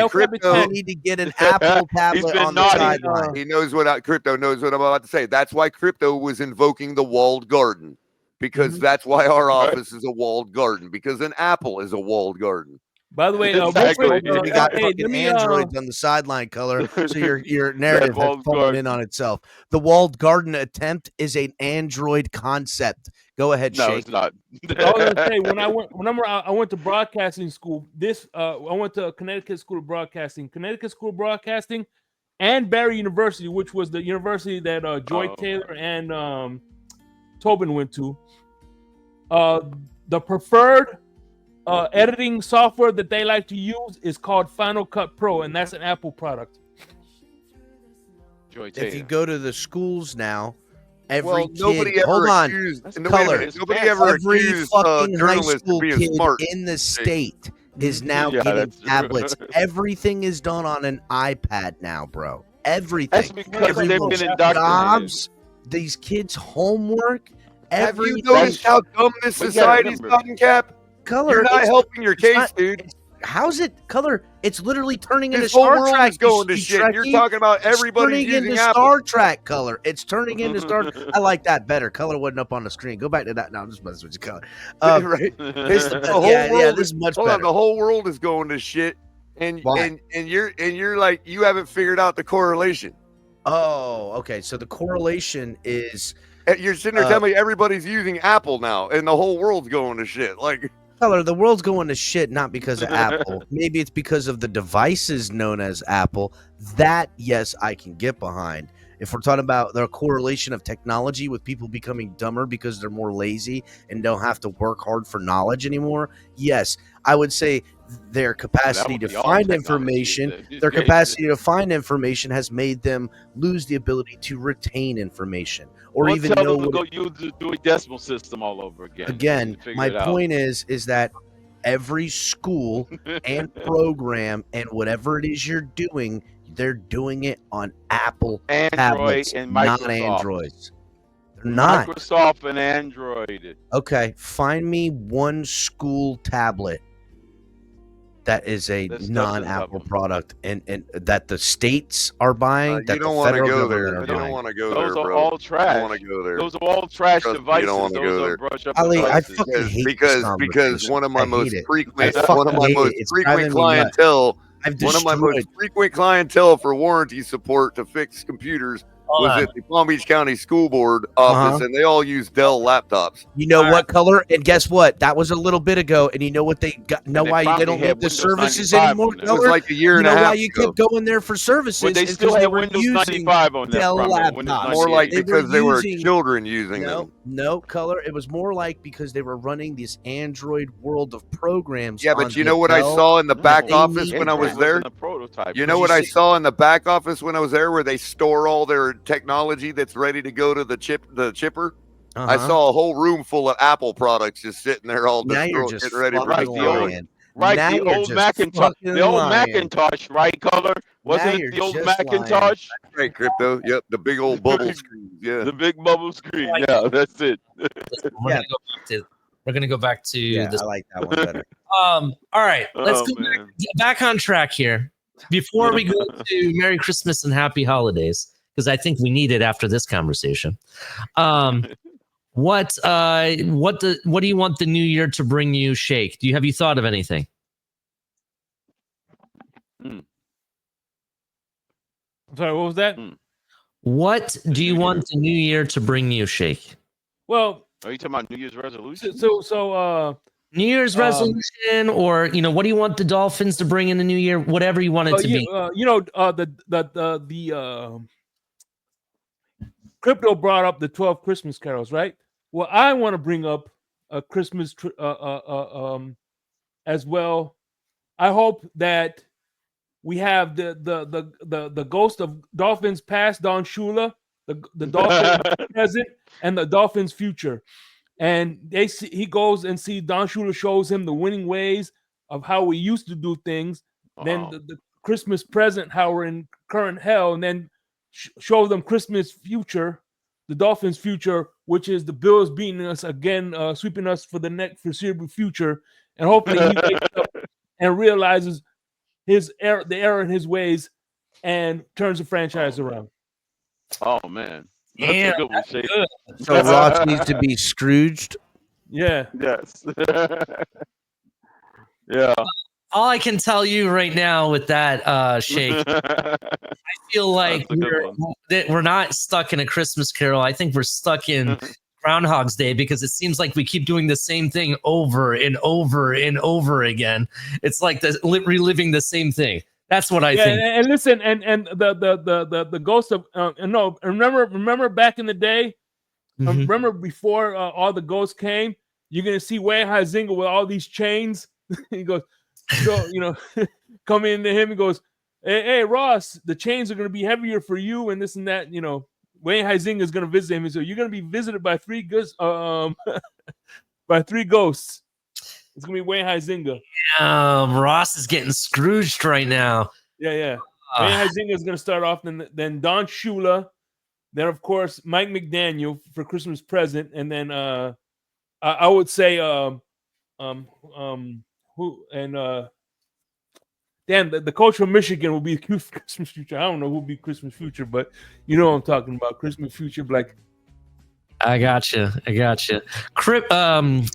Crypto need to get an Apple tablet on the sideline. He knows Crypto knows what I'm about to say. That's why Crypto was invoking the walled garden, because that's why our office is a walled garden, because an Apple is a walled garden. By the way, we got fucking androids on the sideline, Color. So your narrative has fallen in on itself. The walled garden attempt is an android concept. Go ahead, no, Shake. It's not. I was gonna say I went to broadcasting school. I went to Connecticut School of Broadcasting, and Barry University, which was the university that Joy Taylor and Tobin went to. The preferred editing software that they like to use is called Final Cut Pro, and that's an Apple product. If you go to the schools now, Color. Every fucking high school kid in the state is now getting tablets. Everything is done on an iPad now, bro. Everything. That's because they've been indoctrinated. These kids' homework. Have you noticed how dumb this society's gotten, Cap? Color, you're not helping your case, dude. How's it, Color? It's literally turning into Star Trek. Is going to shit. You're talking about everybody using into Apple. Star Trek, Color. It's turning into Star. I like that better. Color wasn't up on the screen. Go back to that. No, I'm just messing with you, Color. Right. This is much better. The whole world is going to shit, and you're like, you haven't figured out the correlation. Oh, okay. So the correlation is you're sitting there telling me everybody's using Apple now, and the whole world's going to shit. Like. Color, the world's going to shit not because of Apple. Maybe it's because of the devices known as Apple. That, yes, I can get behind. If we're talking about the correlation of technology with people becoming dumber because they're more lazy and don't have to work hard for knowledge anymore, yes, I would say their capacity to find information, has made them lose the ability to retain information. Or even know to go use the Dewey Decimal System all over again. Again, my point is that every school and program and whatever it is you're doing, they're doing it on Apple tablets, and not Androids. They're not. Microsoft and Android. Okay, find me one school tablet that is a non-Apple product and that the states are buying. You don't want to go there. You don't want to go there, bro. Those are all trash. You don't want to go there. Those are all trash devices. You don't want to go there. Ali, I fucking hate because one of my most frequent clientele. One of my most frequent clientele for warranty support to fix computers was at the Palm Beach County School Board office, and they all use Dell laptops. You know what, Color? And guess what? That was a little bit ago, and you know what they got? Know why they don't need the services anymore? It was like a year and a half ago. You kept going there for services? But they still have Windows 95 on that Dell laptops. More like because they were children using them. No, Color. It was more like because they were running this Android world of programs. Yeah, but you know what I saw in the back office when I was there? You know what I saw in the back office when I was there, where they store all their technology that's ready to go to the chipper. I saw a whole room full of Apple products just sitting there all getting ready to the old Macintosh. The old Macintosh, right, Color? Wasn't it the old Macintosh? Right, Crypto. Yep, the big old bubble screen. Yeah, the big bubble screen. Yeah, that's it. We're gonna go back to this. I like that one better. All right, let's go back on track here. Before we go to Merry Christmas and Happy Holidays, because I think we need it after this conversation. What do you want the new year to bring you, Shake? Have you thought of anything? I'm sorry, what was that? What do you want the new year to bring you, Shake? Well, are you talking about New Year's resolution? So New Year's resolution, or what do you want the Dolphins to bring in the new year? Whatever you want it to be. The Crypto brought up the 12 Christmas carols, right? Well, I want to bring up a Christmas as well. I hope that we have the ghost of Dolphins past, Don Shula, the Dolphins present, and the Dolphins future. And he goes and see Don Shula shows him the winning ways of how we used to do things. Then the Christmas present, how we're in current hell, and then show them Christmas future, the Dolphins future, which is the Bills beating us again, sweeping us for the foreseeable future, and hopefully he wakes up and realizes the error in his ways and turns the franchise around. Oh man, that's a good one, Shake. So Ross needs to be Scrooged. Yeah. Yes. Yeah. All I can tell you right now with that, Shake, I feel like we're not stuck in A Christmas Carol. I think we're stuck in Groundhog's Day, because it seems like we keep doing the same thing over and over and over again. It's like reliving the same thing. That's what I think. And listen, and the ghost of no, remember back in the day, remember before all the ghosts came, you're gonna see Wayne Huizinga with all these chains. He goes, so come into him and goes, hey Ross, the chains are gonna be heavier for you and this and that. Wayne Huizinga is gonna visit him, and so you're gonna be visited by three ghosts. By three ghosts. It's gonna be Wayne Huizinga. Ross is getting Scrooged right now. Yeah. Wayne Huizinga is gonna start off, then Don Shula, then of course Mike McDaniel for Christmas present, and then I would say the coach from Michigan will be Christmas future. I don't know who'll be Christmas future, but you know what I'm talking about. Christmas future, like. I gotcha.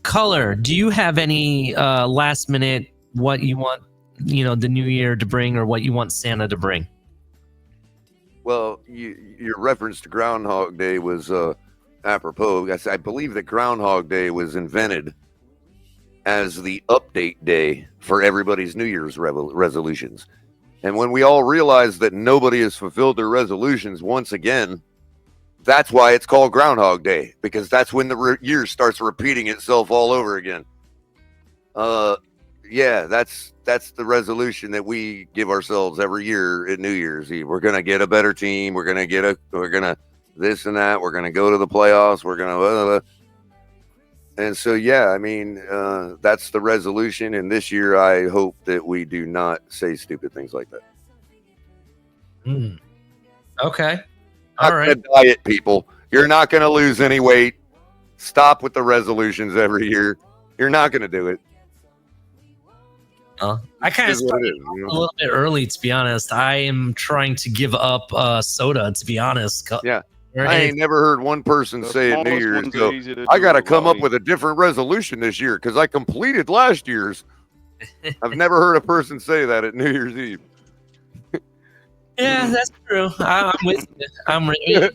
Color, do you have any last minute what you want, the new year to bring, or what you want Santa to bring? Well, your reference to Groundhog Day was apropos. I believe that Groundhog Day was invented as the update day for everybody's New Year's resolutions. And when we all realize that nobody has fulfilled their resolutions once again, that's why it's called Groundhog Day, because that's when the year starts repeating itself all over again. Yeah, that's the resolution that we give ourselves every year at New Year's Eve. We're gonna get a better team. We're gonna this and that. We're gonna go to the playoffs. We're gonna blah, blah, blah. And so, yeah, I mean, that's the resolution. And this year, I hope that we do not say stupid things like that. Okay. All right. Diet, people. You're not going to lose any weight. Stop with the resolutions every year. You're not going to do it. I kind of started a little bit early, to be honest. I am trying to give up soda, to be honest. Yeah. I ain't never heard one person say at New Year's, I got to come up with a different resolution this year because I completed last year's. I've never heard a person say that at New Year's Eve. Yeah, that's true. I'm with you.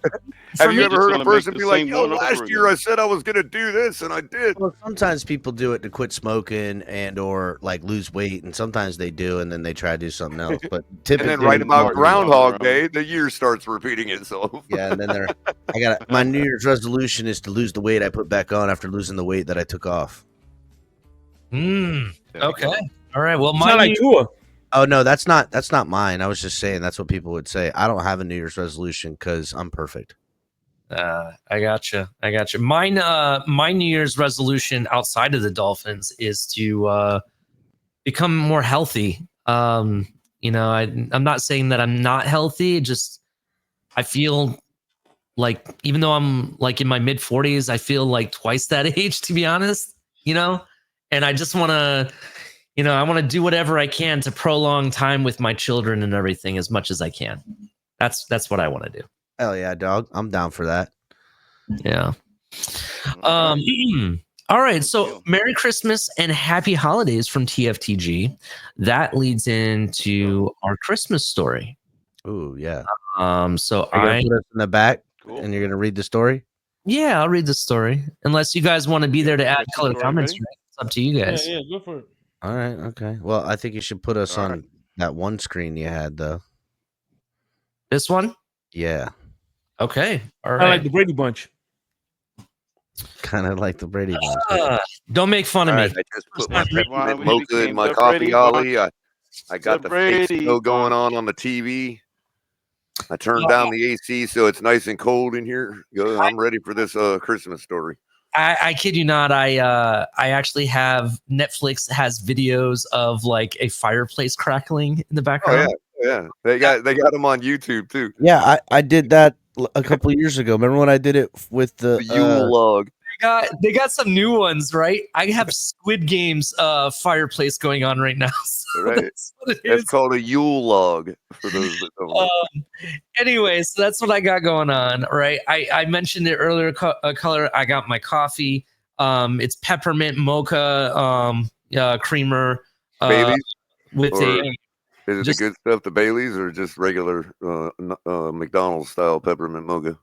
Have you ever heard a person be like, yo, last year I said I was going to do this and I did? Well, sometimes people do it to quit smoking and or like lose weight, and sometimes they do and then they try to do something else. But typically, and then right about Groundhog Day, the year starts repeating itself. Yeah, and then my New Year's resolution is to lose the weight I put back on after losing the weight that I took off. Okay. All right. Well, my like Tua. Oh no, that's not mine. I was just saying that's what people would say. I don't have a New Year's resolution because I'm perfect. I gotcha. Mine, my New Year's resolution outside of the Dolphins is to become more healthy. I'm not saying that I'm not healthy. Just I feel like even though I'm like in my mid 40s, I feel like twice that age, to be honest. And I just want to. I want to do whatever I can to prolong time with my children and everything as much as I can. That's what I want to do. Hell yeah, dog. I'm down for that. Yeah. All right. So Merry Christmas and Happy Holidays from TFTG. That leads into our Christmas story. Ooh, yeah. So I put us in the back and you're going to read the story? Yeah, I'll read the story. Unless you guys want to be there to add color comments. Right? It's up to you guys. Yeah, go for it. All right, okay. Well, I think you should put us on that one screen you had, though. This one? Yeah. Okay. All right. I like the Brady Bunch. Kind of like the Brady Bunch. Don't make fun of All me. right, I just put my That's why peppermint we mocha in became my the coffee, Brady Ollie. Bunch. I got The the fake Brady snow going Bunch. on the TV. I turned down the AC so it's nice and cold in here. I'm ready for this Christmas story. I kid you not. I actually have Netflix has videos of like a fireplace crackling in the Oh background. yeah. They got them on YouTube too. Yeah, I did that a couple of years ago. Remember when I did it with The Yule log. They got some new ones, right? I have Squid Game's fireplace going on right now. So Right. that's what it That's is. called a Yule log for those that don't know. Anyway, so that's what I got going on, right? I mentioned it earlier. Color. I got my coffee. It's peppermint mocha creamer Baileys? with Or a. is it just- the good stuff, the Baileys, or just regular McDonald's style peppermint mocha?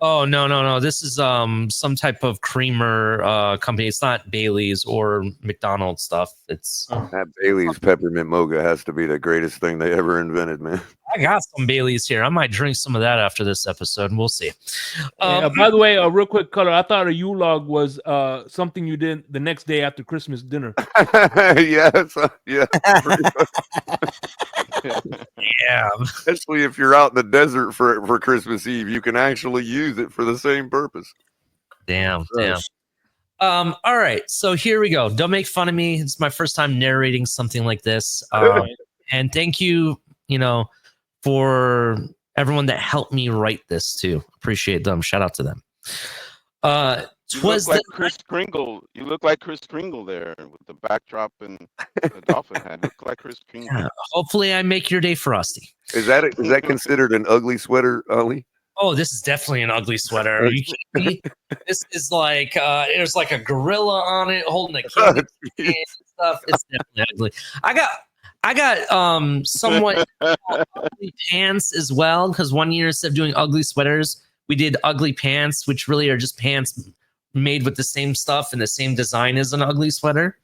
Oh no! This is some type of creamer company. It's not Bailey's or McDonald's stuff. It's That Bailey's peppermint mocha has to be the greatest thing they ever invented, man. I got some Bailey's here. I might drink some of that after this episode, and we'll see. By the way, a real quick color. I thought a Yule log was something you did the next day after Christmas dinner. Yeah. Yeah. Especially if you're out in the desert for Christmas Eve, you can actually use it for the same purpose. Damn. All right, so here we go. Don't make fun of me. It's my first time narrating something like this. And thank you, for everyone that helped me write this too. Appreciate them. Shout out to them. You look like Chris Kringle. You look like Chris Kringle there with the backdrop and the dolphin hat. You look like Chris Kringle. Yeah, hopefully I make your day frosty. Is that considered an ugly sweater, Ollie? Oh, this is definitely an ugly sweater. Are you kidding me? This is like there's like a gorilla on it holding a candy cane and stuff. It's definitely ugly. I got somewhat ugly pants as well, because one year instead of doing ugly sweaters, we did ugly pants, which really are just pants made with the same stuff and the same design as an ugly sweater.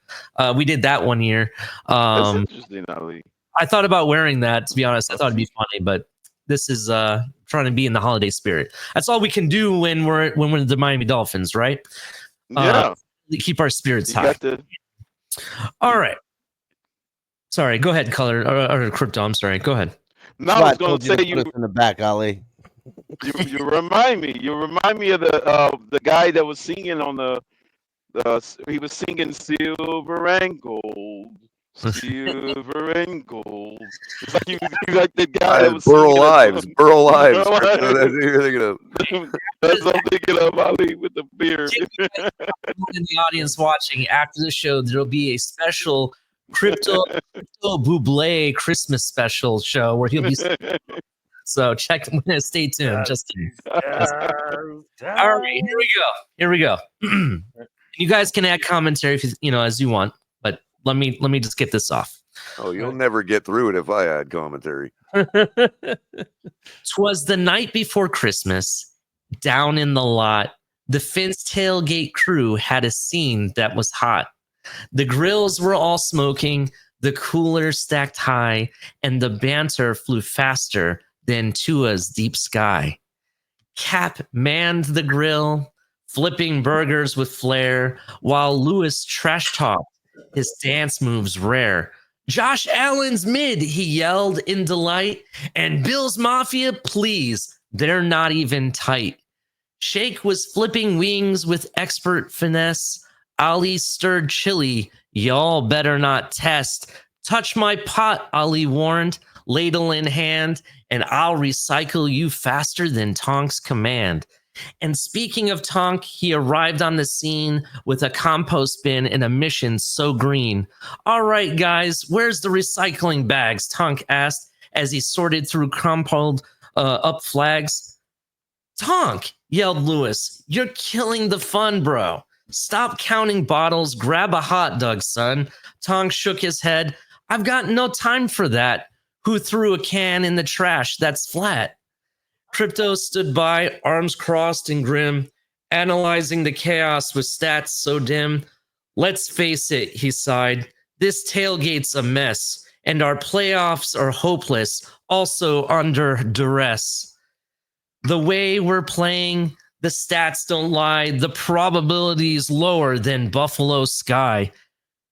We did that one year. That's interesting, Ali. I thought about wearing that, to be honest. I thought it'd be funny, but this is trying to be in the holiday spirit. That's all we can do when we're the Miami Dolphins, right? Yeah. Keep our spirits high. All right. Sorry, go ahead, Color or Crypto. I'm sorry. Go ahead. No, I was going to say put us in the back, Ollie. You remind me. You remind me of the guy that was singing on the he was singing Silver and Gold. Silver and gold. It's like he's like the guy that was Burl singing Lives. Burl Lives. That's what Lives. you're thinking of. That's what I'm thinking of, Ali, with the beard. In the audience watching, after the show, there'll be a special Crypto Buble Christmas special show where he'll be. So stay tuned. Just all right, here we go. You guys can add commentary if as you want, but let me just get this off. Oh, you'll never get through it if I add commentary. 'Twas the night before Christmas. Down in the lot, the Fin's tailgate crew had a scene that was hot. The grills were all smoking, the coolers stacked high, and the banter flew faster than Tua's deep sky. Cap manned the grill, flipping burgers with flair, while Lewis trash talked his dance moves rare. Josh Allen's mid, he yelled in delight, and Bill's Mafia, please, they're not even tight. Shake was flipping wings with expert finesse. Ali stirred chili, y'all better not test. Touch my pot, Ali warned, ladle in hand, and I'll recycle you faster than Tonk's command. And speaking of Tonk, he arrived on the scene with a compost bin and a mission so green. All right, guys, where's the recycling bags? Tonk asked as he sorted through crumpled up flags. Tonk, yelled Lewis, you're killing the fun, bro. Stop counting bottles, grab a hot dog, son. Tonk shook his head. I've got no time for that. Who threw a can in the trash that's flat? Crypto stood by, arms crossed and grim, analyzing the chaos with stats so dim. Let's face it, he sighed. This tailgate's a mess, and our playoffs are hopeless, also under duress. The way we're playing, The stats don't lie. The probability is lower than Buffalo Sky.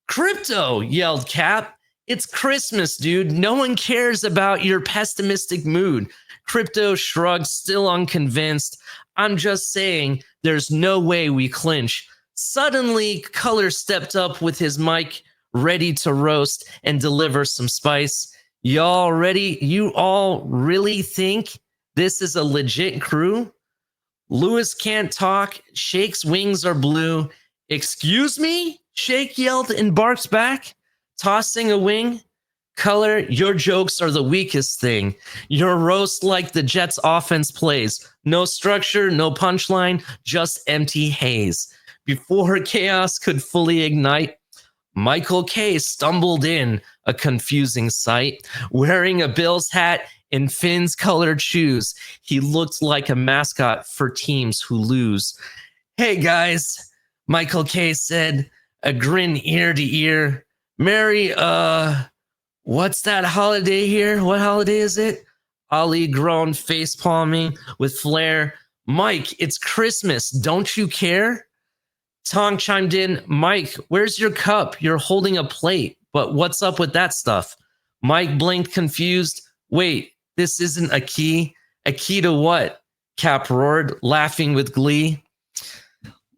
Crypto, yelled Cap. It's Christmas, dude. No one cares about your pessimistic mood. Crypto shrugged, still unconvinced. I'm just saying, there's no way we clinch. Suddenly, Color stepped up with his mic, ready to roast and deliver some spice. Y'all ready? You all really think this is a legit crew? Lewis can't talk. Shake's wings are blue. Excuse me? Shake yelled and barked back, tossing a wing. Color, your jokes are the weakest thing. Your roast like the Jets offense plays. No structure, no punchline, just empty haze. Before chaos could fully ignite, Michael K stumbled in, a confusing sight. Wearing a Bills hat and Finn's colored shoes, he looked like a mascot for teams who lose. Hey guys, Michael K said, a grin ear to ear. Merry, what's that holiday here? What holiday is it? Ali groaned, face palming with flair. Mike, it's Christmas. Don't you care? Tong chimed in. Mike, where's your cup? You're holding a plate. But what's up with that stuff? Mike blinked, confused. Wait, this isn't a key? A key to what? Cap roared, laughing with glee.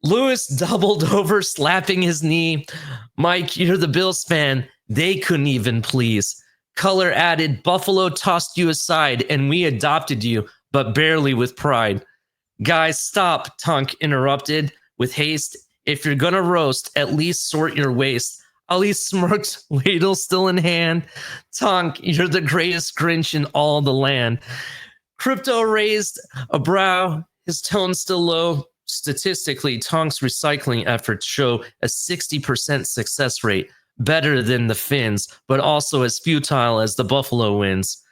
Lewis doubled over, slapping his knee. Mike, you're the Bills fan. They couldn't even please. Color added, Buffalo tossed you aside and we adopted you, but barely with pride. Guys, stop, Tonk interrupted with haste. If you're gonna roast, at least sort your waist. Ali smirked, ladle still in hand. Tonk, you're the greatest Grinch in all the land. Crypto raised a brow, his tone still low. Statistically, Tonk's recycling efforts show a 60% success rate, better than the Finns, but also as futile as the Buffalo wins.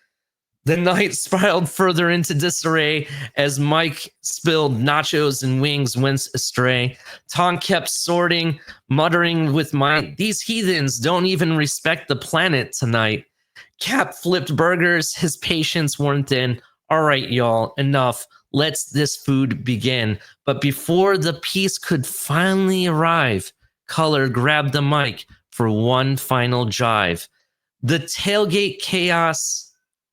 The night spiraled further into disarray as Mike spilled nachos and wings went astray. Tonk kept sorting, muttering with might, these heathens don't even respect the planet tonight. Cap flipped burgers, his patience worn thin. All right, y'all, enough. Let's this food begin. But before the piece could finally arrive, Color grabbed the mic for one final jive. The tailgate chaos.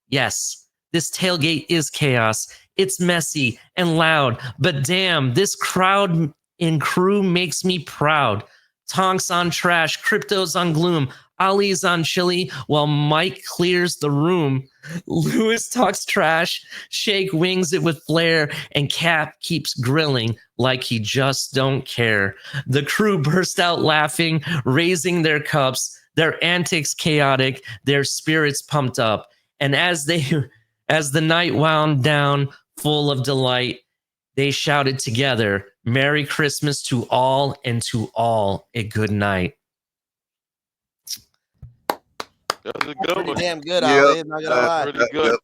Yes, this tailgate is chaos. It's messy and loud, but damn, this crowd and crew makes me proud. Tonks on trash, Crypto's on gloom, Ali's on chili, while Mike clears the room. Lewis talks trash, Shake wings it with flair, and Cap keeps grilling like he just don't care. The crew burst out laughing, raising their cups, their antics chaotic, their spirits pumped up. And as the night wound down, full of delight, they shouted together, Merry Christmas to all, and to all a good night. That was a good Pretty one. damn good, Yep. Ali. I'm not gonna lie. Pretty good. Yep,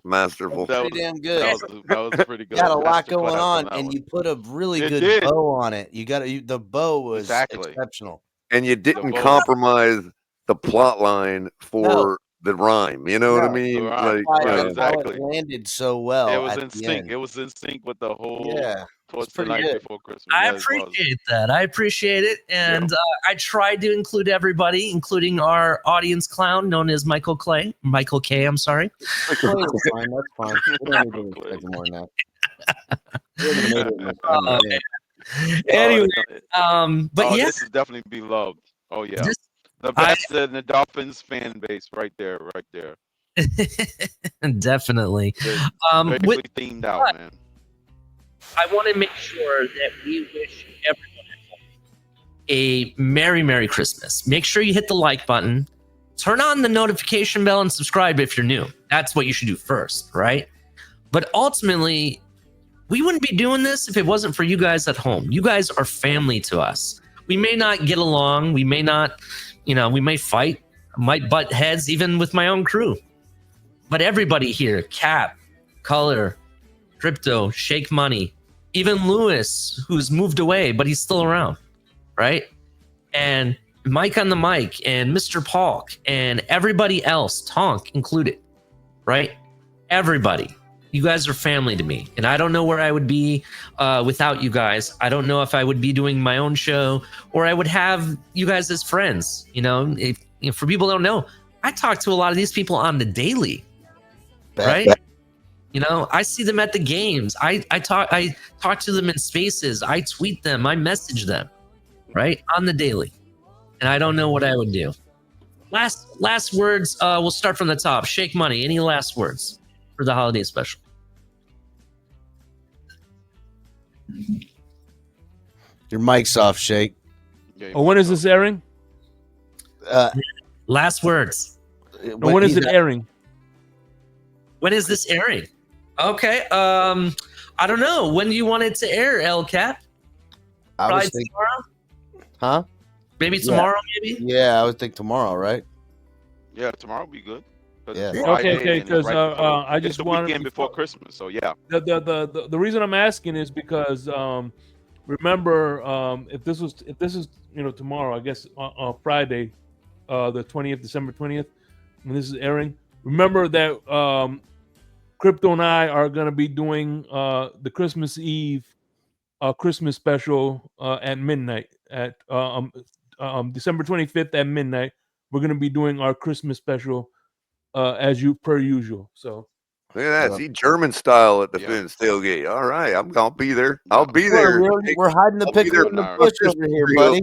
masterful. That Pretty damn good. that was pretty good. Got a lot That's the going clap on, that and one. you put a really It good did. bow on it. The bow was Exactly. exceptional. And you didn't ball. compromise the plot line for the rhyme. You know what I No. mean? Right. Like, That's Exactly. how it landed so well. It was at in the sync. end. It was in sync with the whole Yeah, towards the pretty night good. before Christmas. I Yeah, it was. appreciate that. I appreciate it. And I tried to include everybody, including our audience clown known as Michael K. I'm sorry. That's fine. That's fine. We don't need to expect more than that. We haven't made it in this time yet. Anyway, Oh, but yeah, this is definitely beloved. Oh yeah, this, the best in the Dolphins fan base, right there. definitely. They're With, basically themed out, man. I want to make sure that we wish everyone at home a Merry Christmas. Make sure you hit the like button, turn on the notification bell, and subscribe if you're new. That's what you should do first, right? But ultimately, we wouldn't be doing this if it wasn't for you guys at home. You guys are family to us. We may not get along. We may not, we may fight, might butt heads even with my own crew. But everybody here, Cap, Color, Crypto, Shake Money, even Lewis, who's moved away, but he's still around, right? And Mike on the mic, and Mr. Paulk, and everybody else, Tonk included, right? Everybody. You guys are family to me, and I don't know where I would be without you guys. I don't know if I would be doing my own show or I would have you guys as friends. You know, for people who don't know, I talk to a lot of these people on the daily, right? You know, I see them at the games. I talk to them in spaces. I tweet them. I message them, right, on the daily, and I don't know what I would do. Last words. We'll start from the top. Shake Money. Any last words for the holiday special? Your mic's off, Shake. Oh, when is this airing? Last words. No, when is it airing? When is this airing? Okay. I don't know. When do you want it to air, El Cap? I was Probably thinking, tomorrow? huh? Maybe tomorrow, maybe? Yeah, I would think tomorrow, right? Yeah, tomorrow will be good. Yeah. Okay, because I just the wanted weekend before Christmas, so yeah. The reason I'm asking is because remember if this is tomorrow, I guess Friday, the 20th, December 20th, when this is airing. Remember that Crypto and I are going to be doing the Christmas Eve Christmas special at midnight at December 25th at midnight. We're going to be doing our Christmas special as per usual. So look at that. See, German style at the Finn's tailgate. All right, I'm gonna be there. I'll be there. We're hiding the pickle in the bush over here, buddy.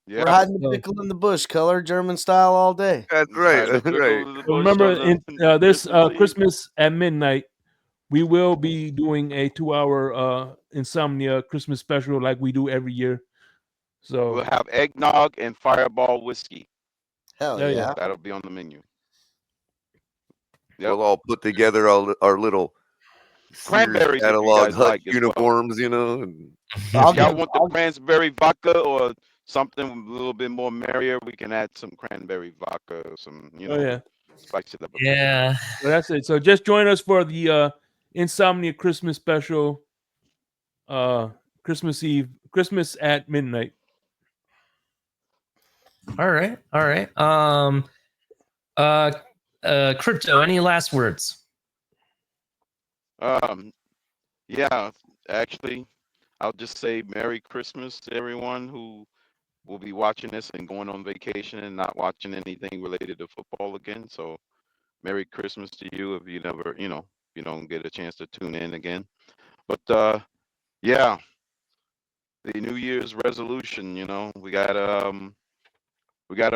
Yeah. We're hiding the pickle in the bush, color German style all day. That's right. That's right. Remember, this Christmas at midnight, we will be doing a 2-hour insomnia Christmas special like we do every year. So we'll have eggnog and Fireball whiskey. Hell yeah. That'll be on the menu. We'll all put together our little cranberries catalog hut uniforms, you know. And if y'all want the cranberry vodka or something a little bit more merrier, we can add some cranberry vodka or some, spice it up. Yeah. So that's it. So just join us for the Insomnia Christmas special, Christmas Eve, Christmas at midnight. All right. Crypto, any last words? Yeah, actually, I'll just say Merry Christmas to everyone who will be watching this and going on vacation and not watching anything related to football again. So Merry Christmas to you if you never, you don't get a chance to tune in again. But yeah, the New Year's resolution, we gotta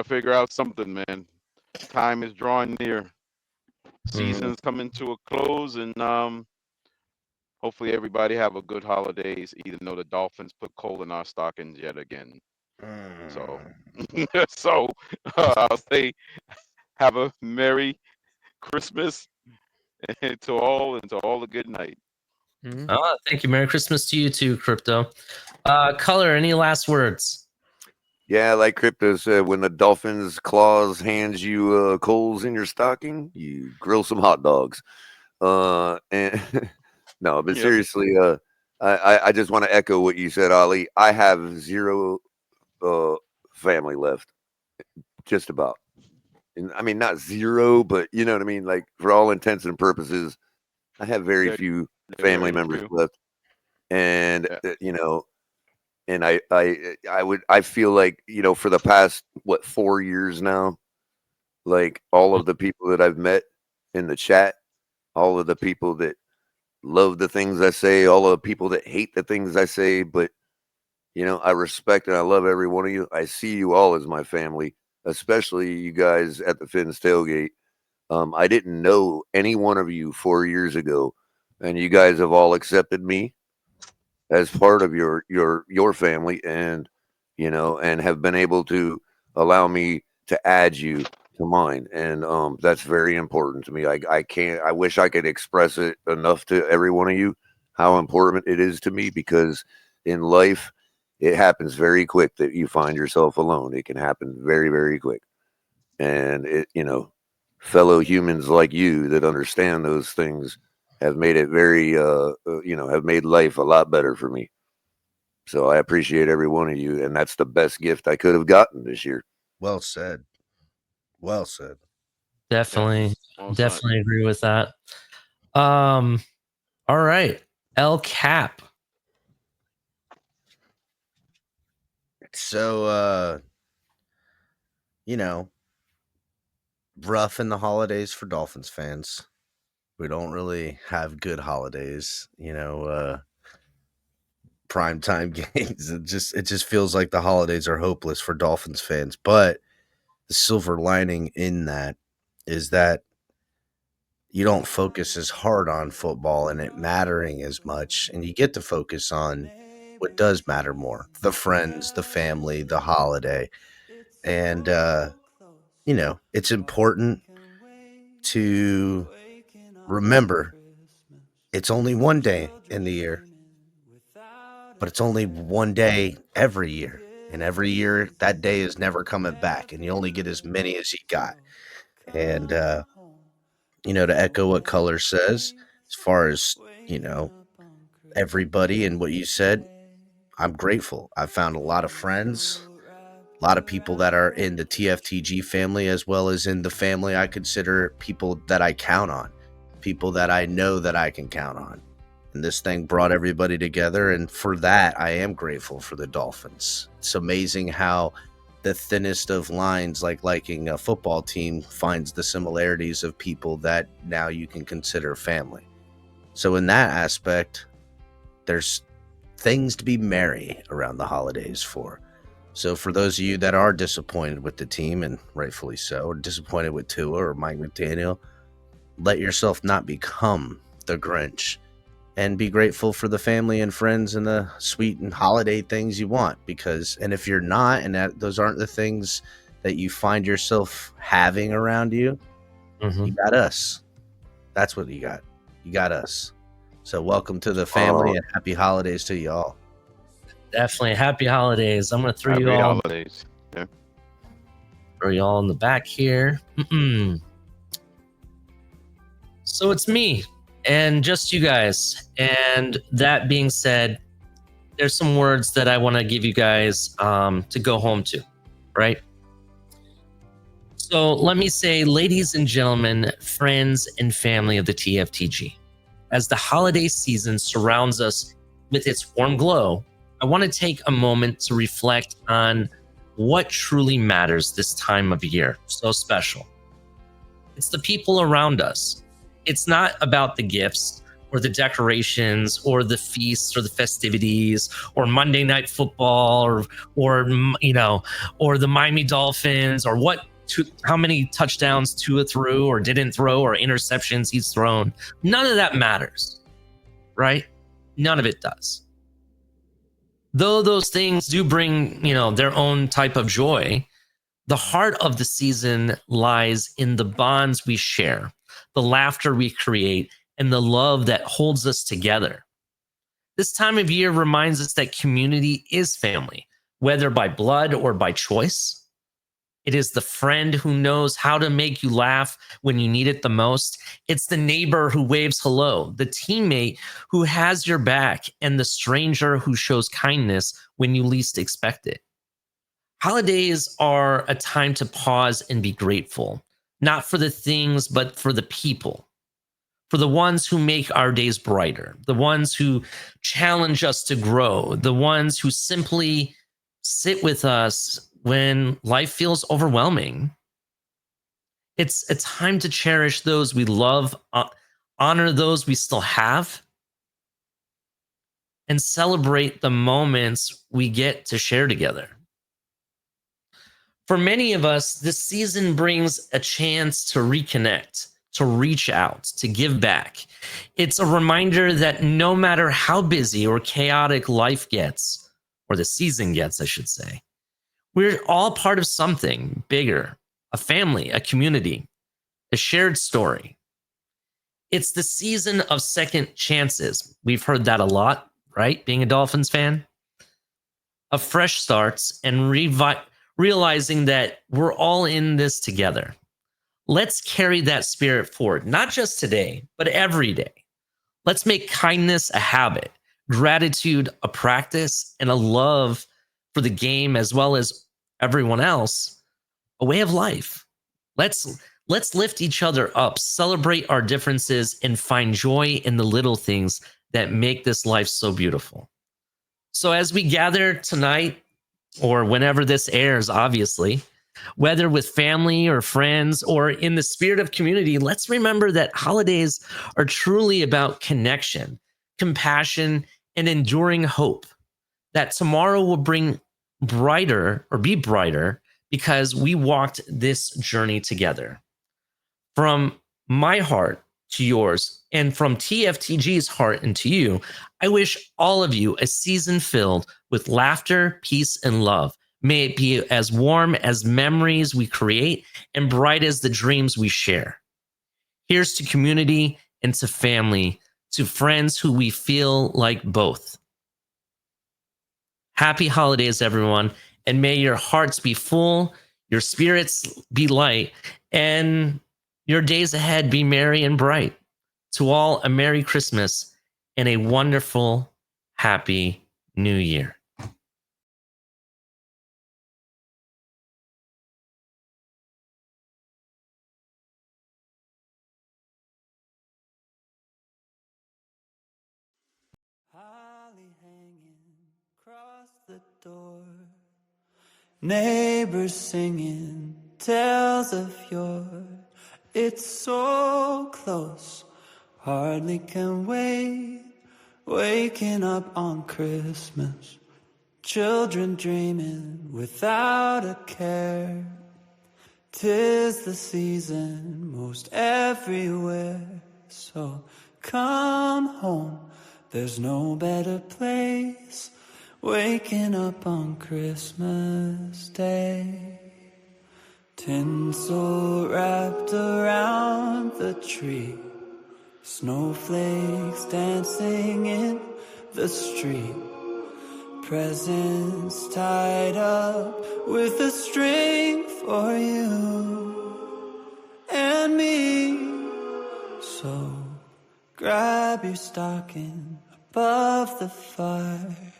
figure out something, man. Time is drawing near. Season's coming to a close, and hopefully everybody have a good holidays, even though the Dolphins put coal in our stockings yet again. So I'll say have a Merry Christmas to all, and to all a good night. Oh, thank you. Merry Christmas to you too, Crypto. Color, any last words? Yeah, like Crypto said, when the Dolphins claws hands you coals in your stocking, you grill some hot dogs. And no, but seriously, I just want to echo what you said, Ali. I have zero family left, just about. And I mean, not zero, but you know what I mean. Like for all intents and purposes, I have very few family members left, and and I feel like, for the past 4 years now, like all of the people that I've met in the chat, all of the people that love the things I say, all of the people that hate the things I say, but I respect and I love every one of you. I see you all as my family, especially you guys at the Finn's tailgate. I didn't know any one of you 4 years ago, and you guys have all accepted me as part of your family, and and have been able to allow me to add you to mine, and that's very important to me. I wish I could express it enough to every one of you how important it is to me, because in life it happens very quick that you find yourself alone. It can happen very, very quick, and fellow humans like you that understand those things have made it very, have made life a lot better for me. So I appreciate every one of you, and that's the best gift I could have gotten this year. Well said. Well said. Definitely agree with that. All right. El Cap. So, you know, rough in the holidays for Dolphins fans. We don't really have good holidays, primetime games. It just feels like the holidays are hopeless for Dolphins fans. But the silver lining in that is that you don't focus as hard on football and it mattering as much, and you get to focus on what does matter more: the friends, the family, the holiday. And it's important to remember it's only one day in the year, but it's only one day every year. And every year, that day is never coming back, and you only get as many as you got. And, to echo what Color says, as far as, you know, everybody and what you said, I'm grateful. I've found a lot of friends, a lot of people that are in the TFTG family, as well as in the family I consider people that I count on, people that I know that I can count on. And this thing brought everybody together. And for that, I am grateful for the Dolphins. It's amazing how the thinnest of lines, like liking a football team, finds the similarities of people that now you can consider family. So in that aspect, there's things to be merry around the holidays for. So for those of you that are disappointed with the team, and rightfully so, or disappointed with Tua or Mike McDaniel, let yourself not become the Grinch, and be grateful for the family and friends and the sweet and holiday things you want. And if you're not, and those aren't the things that you find yourself having around you, you got us. That's what you got. You got us. So welcome to the family and happy holidays to you all. Definitely happy holidays. I'm gonna throw Happy you all holidays. Yeah. throw you all in the back here. So it's me and just you guys. And that being said, there's some words that I want to give you guys to go home to, right? So let me say, ladies and gentlemen, friends and family of the TFTG, as the holiday season surrounds us with its warm glow, I want to take a moment to reflect on what truly matters this time of year. So special. It's the people around us. It's not about the gifts or the decorations or the feasts or the festivities or Monday Night Football or the Miami Dolphins or how many touchdowns Tua threw or didn't throw or interceptions he's thrown. None of that matters, right? None of it does. Though those things do bring, their own type of joy, the heart of the season lies in the bonds we share, the laughter we create, and the love that holds us together. This time of year reminds us that community is family, whether by blood or by choice. It is the friend who knows how to make you laugh when you need it the most. It's the neighbor who waves hello, the teammate who has your back, and the stranger who shows kindness when you least expect it. Holidays are a time to pause and be grateful, not for the things, but for the people, for the ones who make our days brighter, the ones who challenge us to grow, the ones who simply sit with us when life feels overwhelming. It's a time to cherish those we love, honor those we still have, and celebrate the moments we get to share together. For many of us, this season brings a chance to reconnect, to reach out, to give back. It's a reminder that no matter how busy or chaotic life gets, or the season gets, I should say, we're all part of something bigger, a family, a community, a shared story. It's the season of second chances. We've heard that a lot, right? Being a Dolphins fan. Of fresh starts and realizing that we're all in this together. Let's carry that spirit forward, not just today, but every day. Let's make kindness a habit, gratitude a practice, and a love for the game as well as everyone else a way of life. Let's Let's lift each other up, celebrate our differences, and find joy in the little things that make this life so beautiful. So, as we gather tonight, or whenever this airs, obviously, whether with family or friends or in the spirit of community, let's remember that holidays are truly about connection, compassion, and enduring hope. That tomorrow will bring brighter or be brighter because we walked this journey together. From my heart to yours, and from TFTG's heart into you, I wish all of you a season filled with laughter, peace, and love. May it be as warm as memories we create and bright as the dreams we share. Here's to community and to family, to friends who we feel like both. Happy holidays, everyone, and may your hearts be full, your spirits be light, and your days ahead be merry and bright. To all, a Merry Christmas and a wonderful, happy New Year. Holly hanging across the door, neighbors singing tales of yore. It's so close, hardly can wait. Waking up on Christmas, children dreaming without a care. 'Tis the season most everywhere, so come home, there's no better place. Waking up on Christmas Day. Tinsel wrapped around the tree, snowflakes dancing in the street, presents tied up with a string for you and me. So grab your stocking above the fire,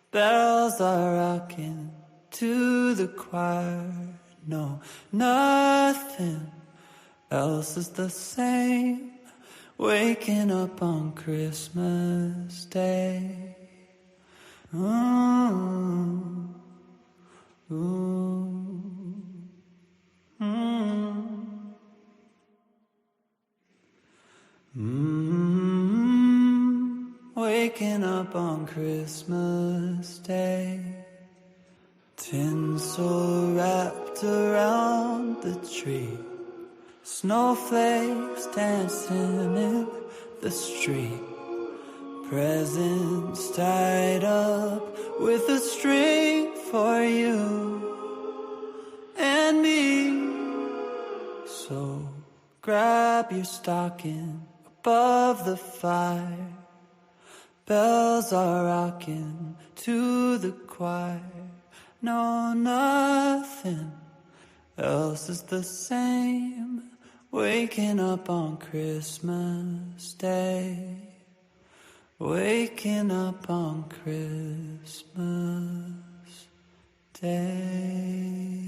bells are rocking to the choir. No, nothing else is the same. Waking up on Christmas Day. Ooh, ooh, waking up on Christmas Day. Tinsel wrapped around the tree, snowflakes dancing in the street, presents tied up with a string for you and me. So grab your stocking above the fire, bells are rocking to the choir. No, nothing else is the same. Waking up on Christmas Day. Waking up on Christmas Day.